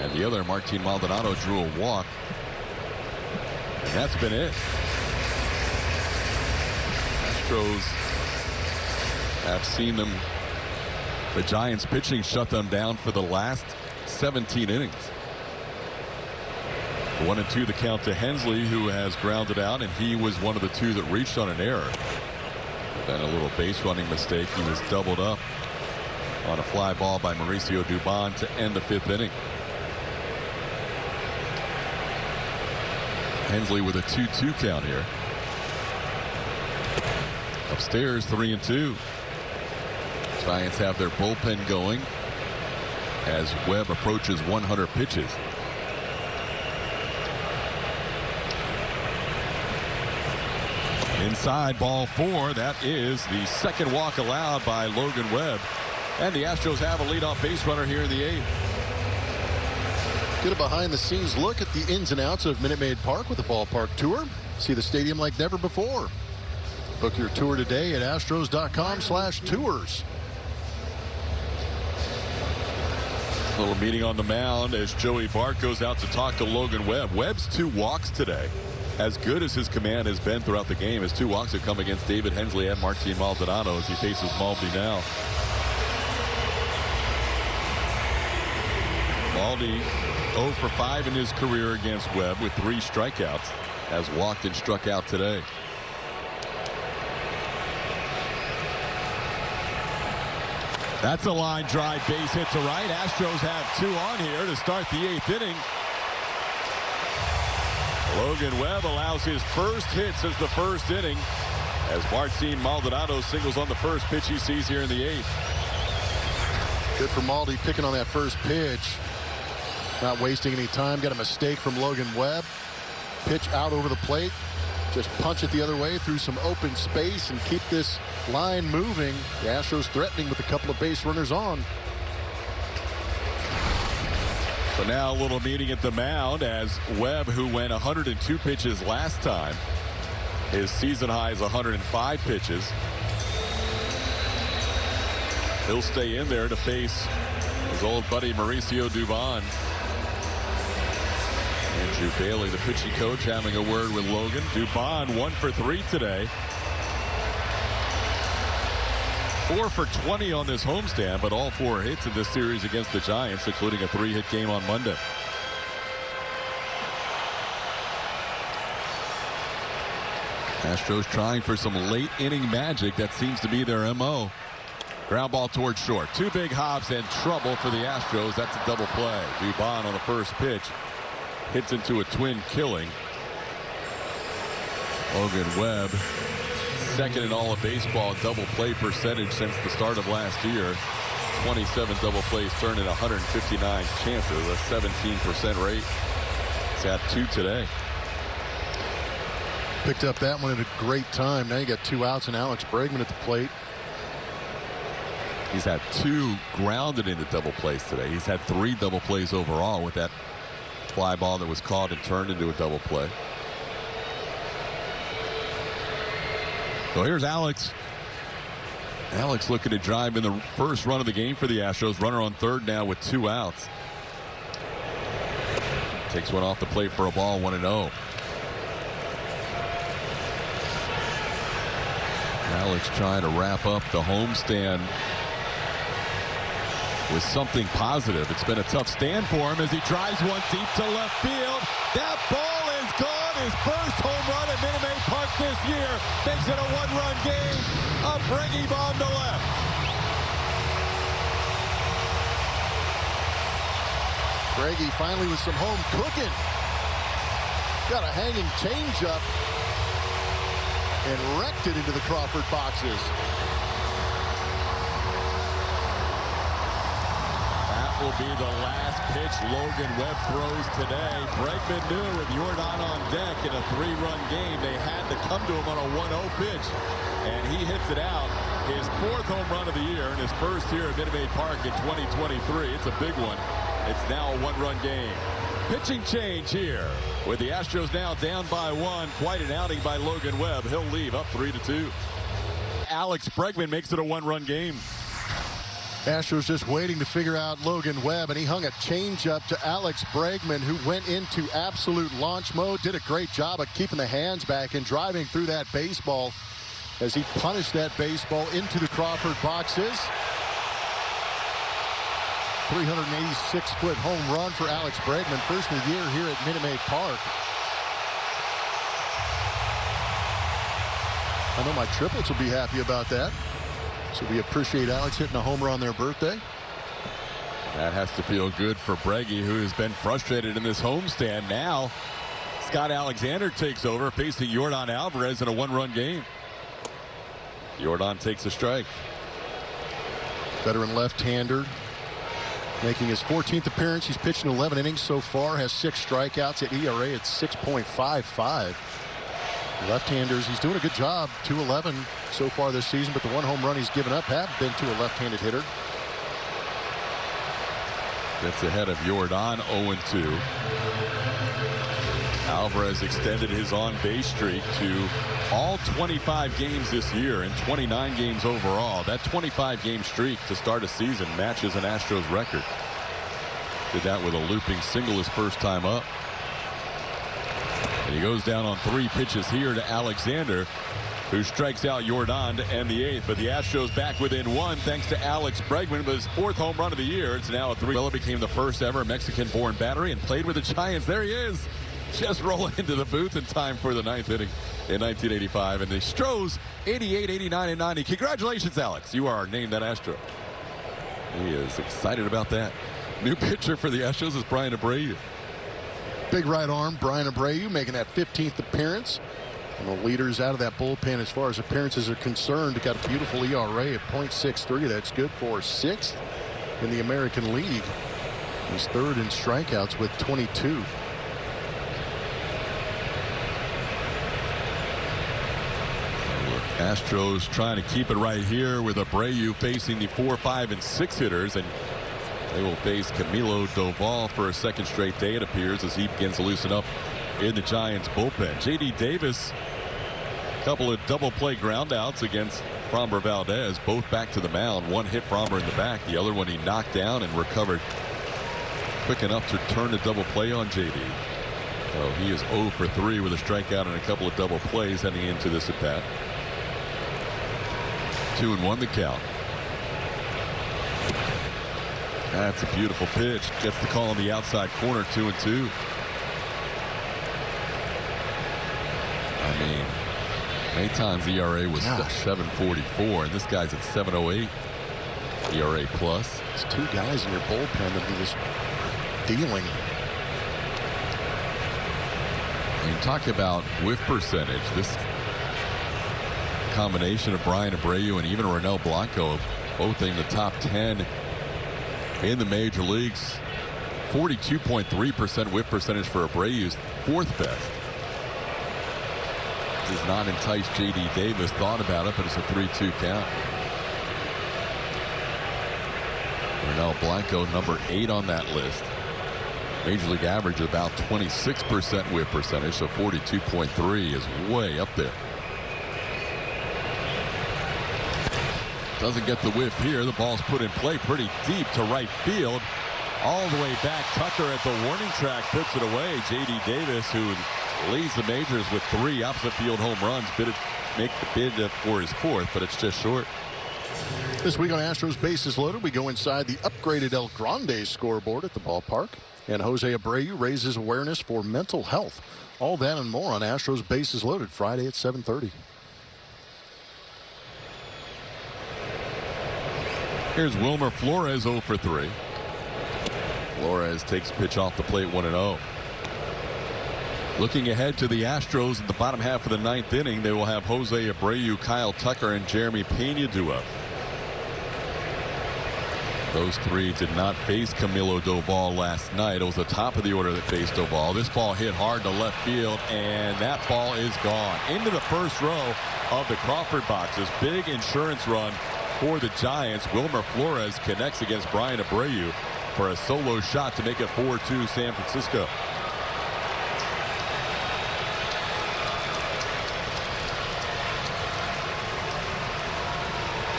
And the other, Martin Maldonado, drew a walk. And that's been it. Astros have seen them, the Giants pitching shut them down for the last 17 innings. 1-2 the count to Hensley, who has grounded out, and he was one of the 2 that reached on an error. Then a little base running mistake. He was doubled up on a fly ball by Mauricio Dubon to end the 5th inning. Hensley with a 2-2 count here. Upstairs, 3-2. Giants have their bullpen going as Webb approaches 100 pitches. Inside, ball 4. That is the second walk allowed by Logan Webb. And the Astros have a leadoff base runner here in the 8th. Get a behind-the-scenes look at the ins and outs of Minute Maid Park with the ballpark tour. See the stadium like never before. Book your tour today at astros.com/tours. A little meeting on the mound as Joey Bart goes out to talk to Logan Webb. Webb's 2 walks today. As good as his command has been throughout the game, his 2 walks have come against David Hensley and Martin Maldonado as he faces Maldi now. Maldi 0 for 5 in his career against Webb with 3 strikeouts. Has walked and struck out today. That's a line drive base hit to right. Astros have 2 on here to start the 8th inning. Logan Webb allows his first hit since the 1st inning as Martin Maldonado singles on the first pitch he sees here in the 8th. Good for Maldi picking on that first pitch. Not wasting any time. Got a mistake from Logan Webb. Pitch out over the plate. Just punch it the other way through some open space and keep this line moving. The Astros threatening with a couple of base runners on. So now a little meeting at the mound as Webb, who went 102 pitches last time, his season high is 105 pitches. He'll stay in there to face his old buddy Mauricio Dubon. Andrew Bailey, the pitching coach, having a word with Logan. Dubon 1 for 3 today. 4 for 20 on this homestand, but all 4 hits in this series against the Giants, including a 3-hit game on Monday. Astros trying for some late inning magic. That seems to be their MO. Ground ball towards short. 2 big hops and trouble for the Astros. That's a double play. Dubon on the first pitch hits into a twin killing. Logan Webb, second in all of baseball double play percentage since the start of last year. 27 double plays turned in 159 chances, a 17% rate. He's had 2 today. Picked up that one at a great time. Now you got 2 outs and Alex Bregman at the plate. He's had 2 grounded into double plays today. He's had 3 double plays overall with that fly ball that was caught and turned into a double play. So here's Alex. Alex looking to drive in the first run of the game for the Astros. Runner on third now with 2 outs. Takes one off the plate for a ball, 1-0. Alex trying to wrap up the homestand with something positive. It's been a tough stand for him as he drives one deep to left field. That ball is gone. His first home run at Minute Maid Park this year makes it a 1-run game. A Breggy bomb to left. Breggy finally with some home cooking. Got a hanging changeup and wrecked it into the Crawford boxes. Will be the last pitch Logan Webb throws today. Bregman knew with Jordan on deck in a 3-run game, they had to come to him on a 1-0 pitch, and he hits it out. His 4th home run of the year and his first here at Minute Maid Park in 2023. It's a big one. It's now a 1-run game. Pitching change here with the Astros now down by 1. Quite an outing by Logan Webb. He'll leave up 3-2. Alex Bregman makes it a 1-run game. Astros just waiting to figure out Logan Webb, and he hung a changeup to Alex Bregman, who went into absolute launch mode. Did a great job of keeping the hands back and driving through that baseball as he punished that baseball into the Crawford boxes. 386-foot home run for Alex Bregman, first of the year here at Minute Maid Park. I know my triplets will be happy about that. So we appreciate Alex hitting a homer on their birthday. That has to feel good for Breggy, who has been frustrated in this homestand. Now, Scott Alexander takes over, facing Jordan Alvarez in a 1-run game. Jordan takes a strike. Veteran left-hander, making his 14th appearance. He's pitched in 11 innings so far, has 6 strikeouts at ERA at 6.55. Left-handers, he's doing a good job. 211 so far this season, but the 1 home run he's given up have been to a left-handed hitter. Gets ahead of Jordan, 0-2. Alvarez extended his on-base streak to all 25 games this year and 29 games overall. That 25-game streak to start a season matches an Astros record. Did that with a looping single his first time up. And he goes down on 3 pitches here to Alexander, who strikes out Jordan to end the 8th. But the Astros back within 1 thanks to Alex Bregman with his 4th home run of the year. It's now a 3. Villa became the first ever Mexican-born battery and played with the Giants. There he is, just rolling into the booth in time for the 9th inning in 1985. And the Astros 88, 89, and 90. Congratulations, Alex. You are named that Astro. He is excited about that. New pitcher for the Astros is Brian Abreu. Big right arm, Brian Abreu, making that 15th appearance. And the leaders out of that bullpen as far as appearances are concerned. Got a beautiful ERA at .63. That's good for 6th in the American League. He's 3rd in strikeouts with 22. Astros trying to keep it right here with Abreu facing the 4, 5, and 6 hitters, and they will face Camilo Doval for a second straight day, it appears, as he begins to loosen up in the Giants bullpen. J.D. Davis, a couple of double play ground outs against Framber Valdez, both back to the mound. One hit Framber in the back, the other one he knocked down and recovered quick enough to turn the double play on J.D. So he is 0 for 3 with a strikeout and a couple of double plays heading into this at bat. 2-1 the count. That's a beautiful pitch. Gets the call on the outside corner. 2-2. I mean, Maton's ERA was 7.44, and this guy's at 7.08 ERA plus. It's 2 guys in your bullpen that do this dealing. When you talk about whiff percentage, this combination of Brian Abreu and even Ronel Blanco, both in the top 10 in the major leagues. 42.3% whiff percentage for Abreu's 4th best. Does not entice J.D. Davis. Thought about it, but it's a 3-2 count. Ronel Blanco, number 8 on that list. Major league average about 26% whiff percentage, so 42.3 is way up there. Doesn't get the whiff here. The ball's put in play pretty deep to right field. All the way back. Tucker at the warning track puts it away. J.D. Davis, who leads the majors with 3 opposite field home runs, make the bid for his 4th, but it's just short. This week on Astros Bases Loaded, we go inside the upgraded El Grande scoreboard at the ballpark. And Jose Abreu raises awareness for mental health. All that and more on Astros Bases Loaded, Friday at 7:30. Here's Wilmer Flores, 0 for 3. Flores takes a pitch off the plate, 1-0. Looking ahead to the Astros in the bottom half of the 9th inning, they will have Jose Abreu, Kyle Tucker, and Jeremy Pena do up. Those 3 did not face Camilo Doval last night. It was the top of the order that faced Doval. This ball hit hard to left field, and that ball is gone. Into the first row of the Crawford boxes. Big insurance run for the Giants. Wilmer Flores connects against Brian Abreu for a solo shot to make it 4-2 San Francisco.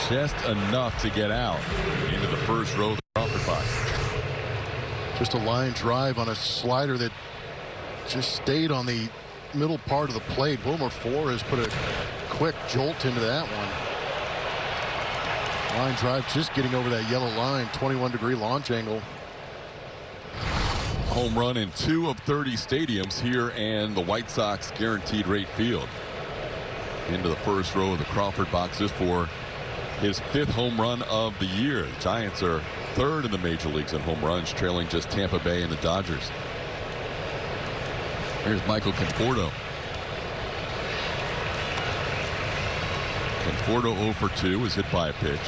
Just enough to get out into the first row of the Crawford box. Just a line drive on a slider that just stayed on the middle part of the plate. Wilmer Flores put a quick jolt into that one. Line drive just getting over that yellow line. 21-degree launch angle. Home run in 2 of 30 stadiums here and the White Sox guaranteed rate field. Into the first row of the Crawford boxes for his 5th home run of the year. The Giants are 3rd in the major leagues in home runs, trailing just Tampa Bay and the Dodgers. Here's Michael Conforto. Conforto 0 for 2 was hit by a pitch.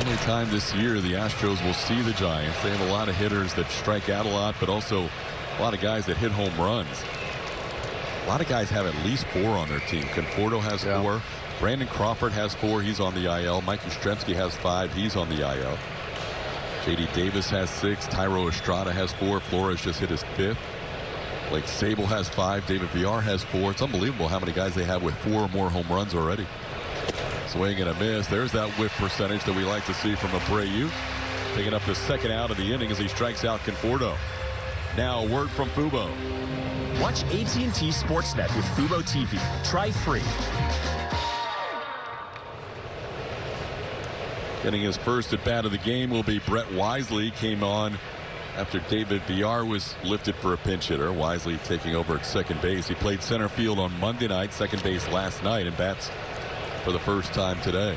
Only time this year the Astros will see the Giants. They have a lot of hitters that strike out a lot, but also a lot of guys that hit home runs. A lot of guys have at least 4 on their team. Conforto has 4. Brandon Crawford has 4. He's on the IL. Mike Yastrzemski has 5. He's on the IL. J.D. Davis has 6. Tyro Estrada has 4. Flores just hit his 5th. Blake Sable has 5. David Villar has 4. It's unbelievable how many guys they have with 4 or more home runs already. Swing and a miss. There's that whiff percentage that we like to see from Abreu. Picking up the 2nd out of the inning as he strikes out Conforto. Now a word from Fubo. Watch AT&T Sportsnet with Fubo TV. Try free. Getting his first at bat of the game will be Brett Wisely. Came on after David Villar was lifted for a pinch hitter. Wisely taking over at second base. He played center field on Monday night, second base last night, and bats for the first time today.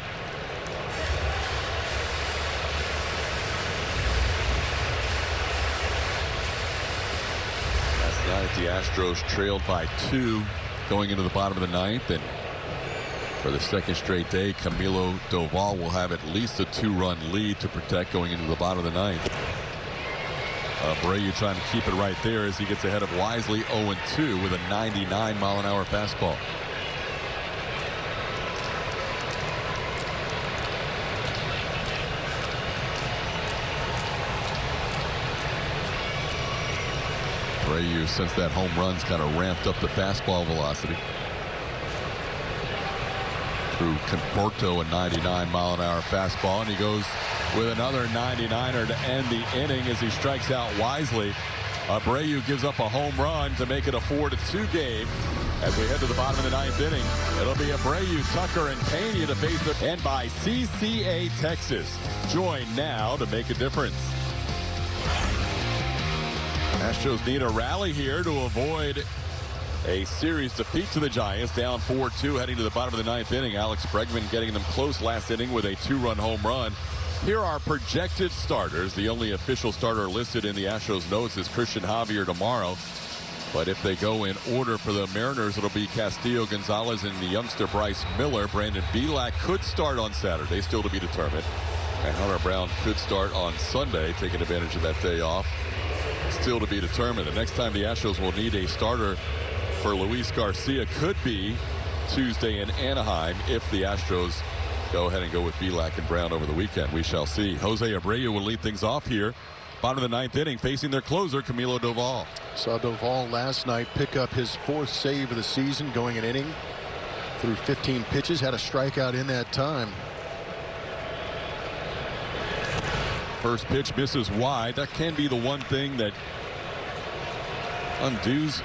Last night the Astros trailed by 2 going into the bottom of the 9th, and for the second straight day, Camilo Doval will have at least a 2-run lead to protect going into the bottom of the 9th. Abreu trying to keep it right there as he gets ahead of Wisely 0-2 with a 99-mile-an-hour fastball. Abreu, since that home run's kind of ramped up the fastball velocity. Through Conforto, a 99-mile-an-hour fastball, and he goes with another 99er to end the inning as he strikes out Wisely. Abreu gives up a home run to make it a 4-2 game. As we head to the bottom of the 9th inning, it'll be Abreu, Tucker, and Pena to face the and by CCA Texas. Join now to make a difference. Astros need a rally here to avoid a series defeat to the Giants, down 4-2 heading to the bottom of the 9th inning. Alex Bregman getting them close last inning with a 2-run home run. Here are projected starters. The only official starter listed in the Astros notes is Christian Javier tomorrow. But if they go in order for the Mariners, it'll be Castillo, Gonzalez, and the youngster Bryce Miller. Brandon Bielak could start on Saturday, still to be determined. And Hunter Brown could start on Sunday, taking advantage of that day off. Still to be determined. The next time the Astros will need a starter for Luis Garcia could be Tuesday in Anaheim if the Astros go ahead and go with Bielak and Brown over the weekend. We shall see. Jose Abreu will lead things off here. Bottom of the 9th inning, facing their closer, Camilo Doval. Saw Doval last night pick up his 4th save of the season, going an inning through 15 pitches. Had a strikeout in that time. First pitch misses wide. That can be the one thing that undoes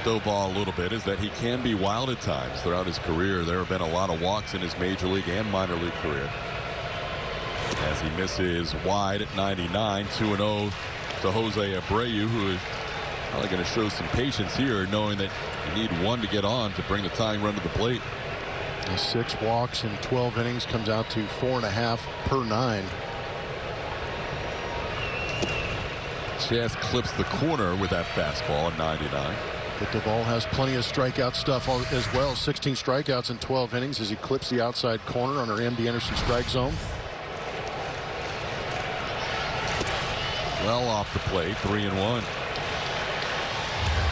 Doval a little bit, is that he can be wild at times throughout his career. There have been a lot of walks in his major league and minor league career. As he misses wide at 99, 2-0 to Jose Abreu, who is probably going to show some patience here, knowing that you need one to get on to bring the tying run to the plate. 6 walks in 12 innings comes out to 4.5 per 9. Chas clips the corner with that fastball at 99. But Doval has plenty of strikeout stuff as well. 16 strikeouts in 12 innings as he clips the outside corner under MD Anderson strike zone. Well off the plate, 3-1.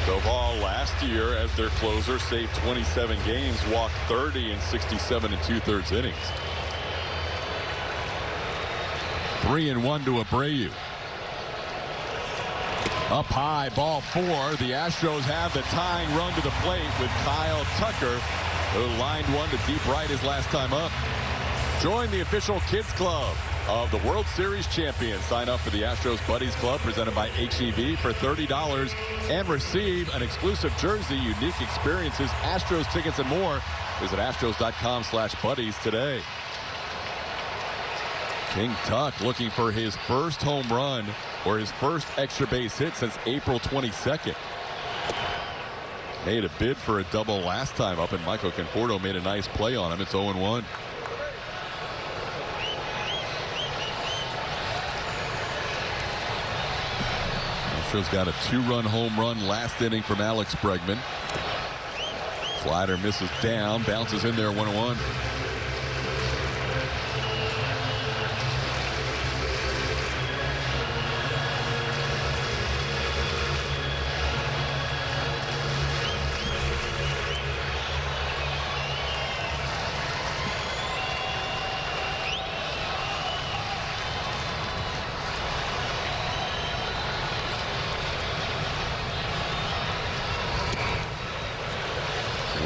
Doval last year as their closer saved 27 games, walked 30 in 67 2/3 innings. 3-1 to Abreu. Up high, ball 4. The Astros have the tying run to the plate with Kyle Tucker, who lined one to deep right his last time up. Join the official kids club of the World Series champions. Sign up for the Astros Buddies Club presented by HEB for $30 and receive an exclusive jersey, unique experiences, Astros tickets, and more. Visit astros.com/buddies today. King Tuck looking for his first home run or his first extra base hit since April 22nd. Made a bid for a double last time up, and Michael Conforto made a nice play on him. It's 0-1. Astros got a 2-run home run last inning from Alex Bregman. Slider misses down, bounces in there, 1-1.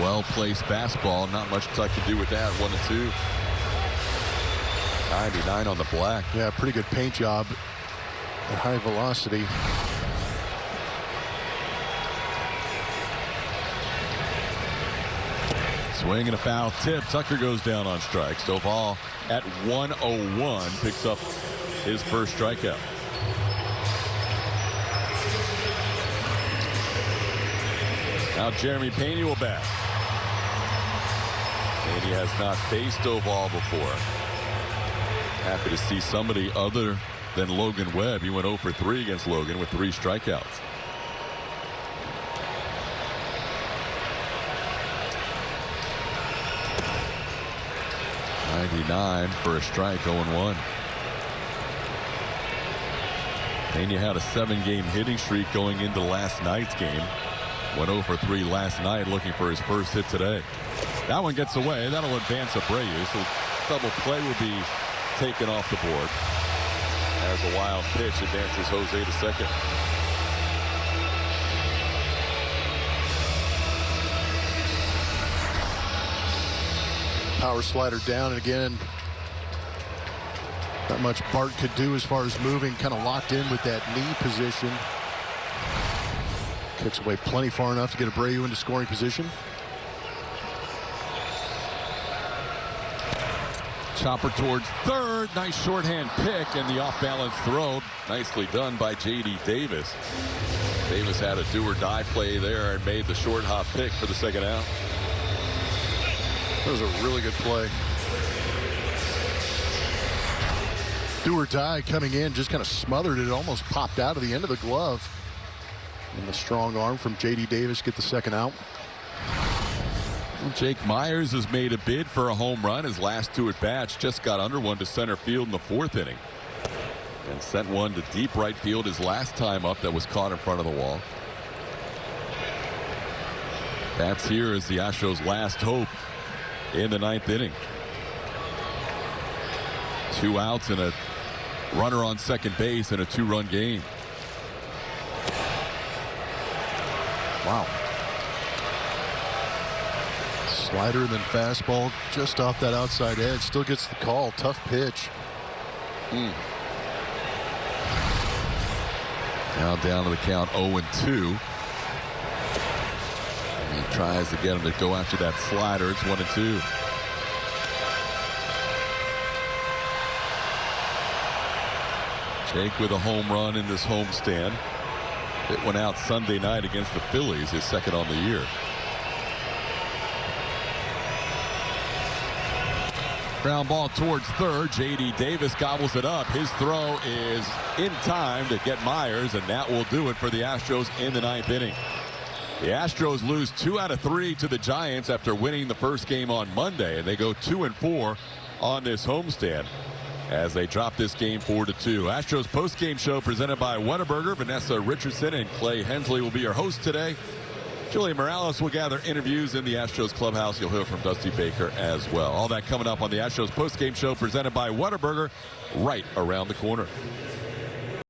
Well-placed fastball. Not much Tuck to do with that. 1-2. 99 on the black. Yeah, pretty good paint job at high velocity. Swing and a foul tip. Tucker goes down on strikes. Doval at 101 picks up his first strikeout. Now Jeremy Pena will bat. Pena has not faced Oval before. Happy to see somebody other than Logan Webb. He went 0 for 3 against Logan with 3 strikeouts. .99 for a strike, 0-1. Pena had a 7-game hitting streak going into last night's game. Went 0 for 3 last night, looking for his first hit today. That one gets away. That'll advance Abreu. So double play will be taken off the board. As a wild pitch advances Jose to second. Power slider down, and again, not much Bart could do as far as moving. Kind of locked in with that knee position. Kicks away plenty far enough to get Abreu into scoring position. Chopper towards third. Nice shorthand pick, and the off-balance throw. Nicely done by J.D. Davis. Davis had a do-or-die play there and made the short hop pick for the second out. That was a really good play. Do or die coming in, just kind of smothered it, almost popped out of the end of the glove. And the strong arm from J.D. Davis get the second out. Jake Myers has made a bid for a home run. His last 2 at-bats just got under one to center field in the 4th inning. And sent one to deep right field his last time up that was caught in front of the wall. That's here is the Astros' last hope in the 9th inning. 2 outs and a runner on second base in a 2-run game. Wow. Slider and then fastball just off that outside edge. Still gets the call. Tough pitch. Now down to the count 0-2. He tries to get him to go after that slider. It's 1-2. Jake with a home run in this homestand. It went out Sunday night against the Phillies, his second on the year. Ground ball towards third. J.D. Davis gobbles it up. His throw is in time to get Myers, and that will do it for the Astros in the 9th inning. The Astros lose 2 out of 3 to the Giants after winning the first game on Monday, and they go 2-4 on this homestand as they drop this game 4-2. Astros post-game show presented by Whataburger. Vanessa Richardson and Clay Hensley will be your hosts today. Julia Morales will gather interviews in the Astros clubhouse. You'll hear from Dusty Baker as well. All that coming up on the Astros post-game show presented by Whataburger right around the corner.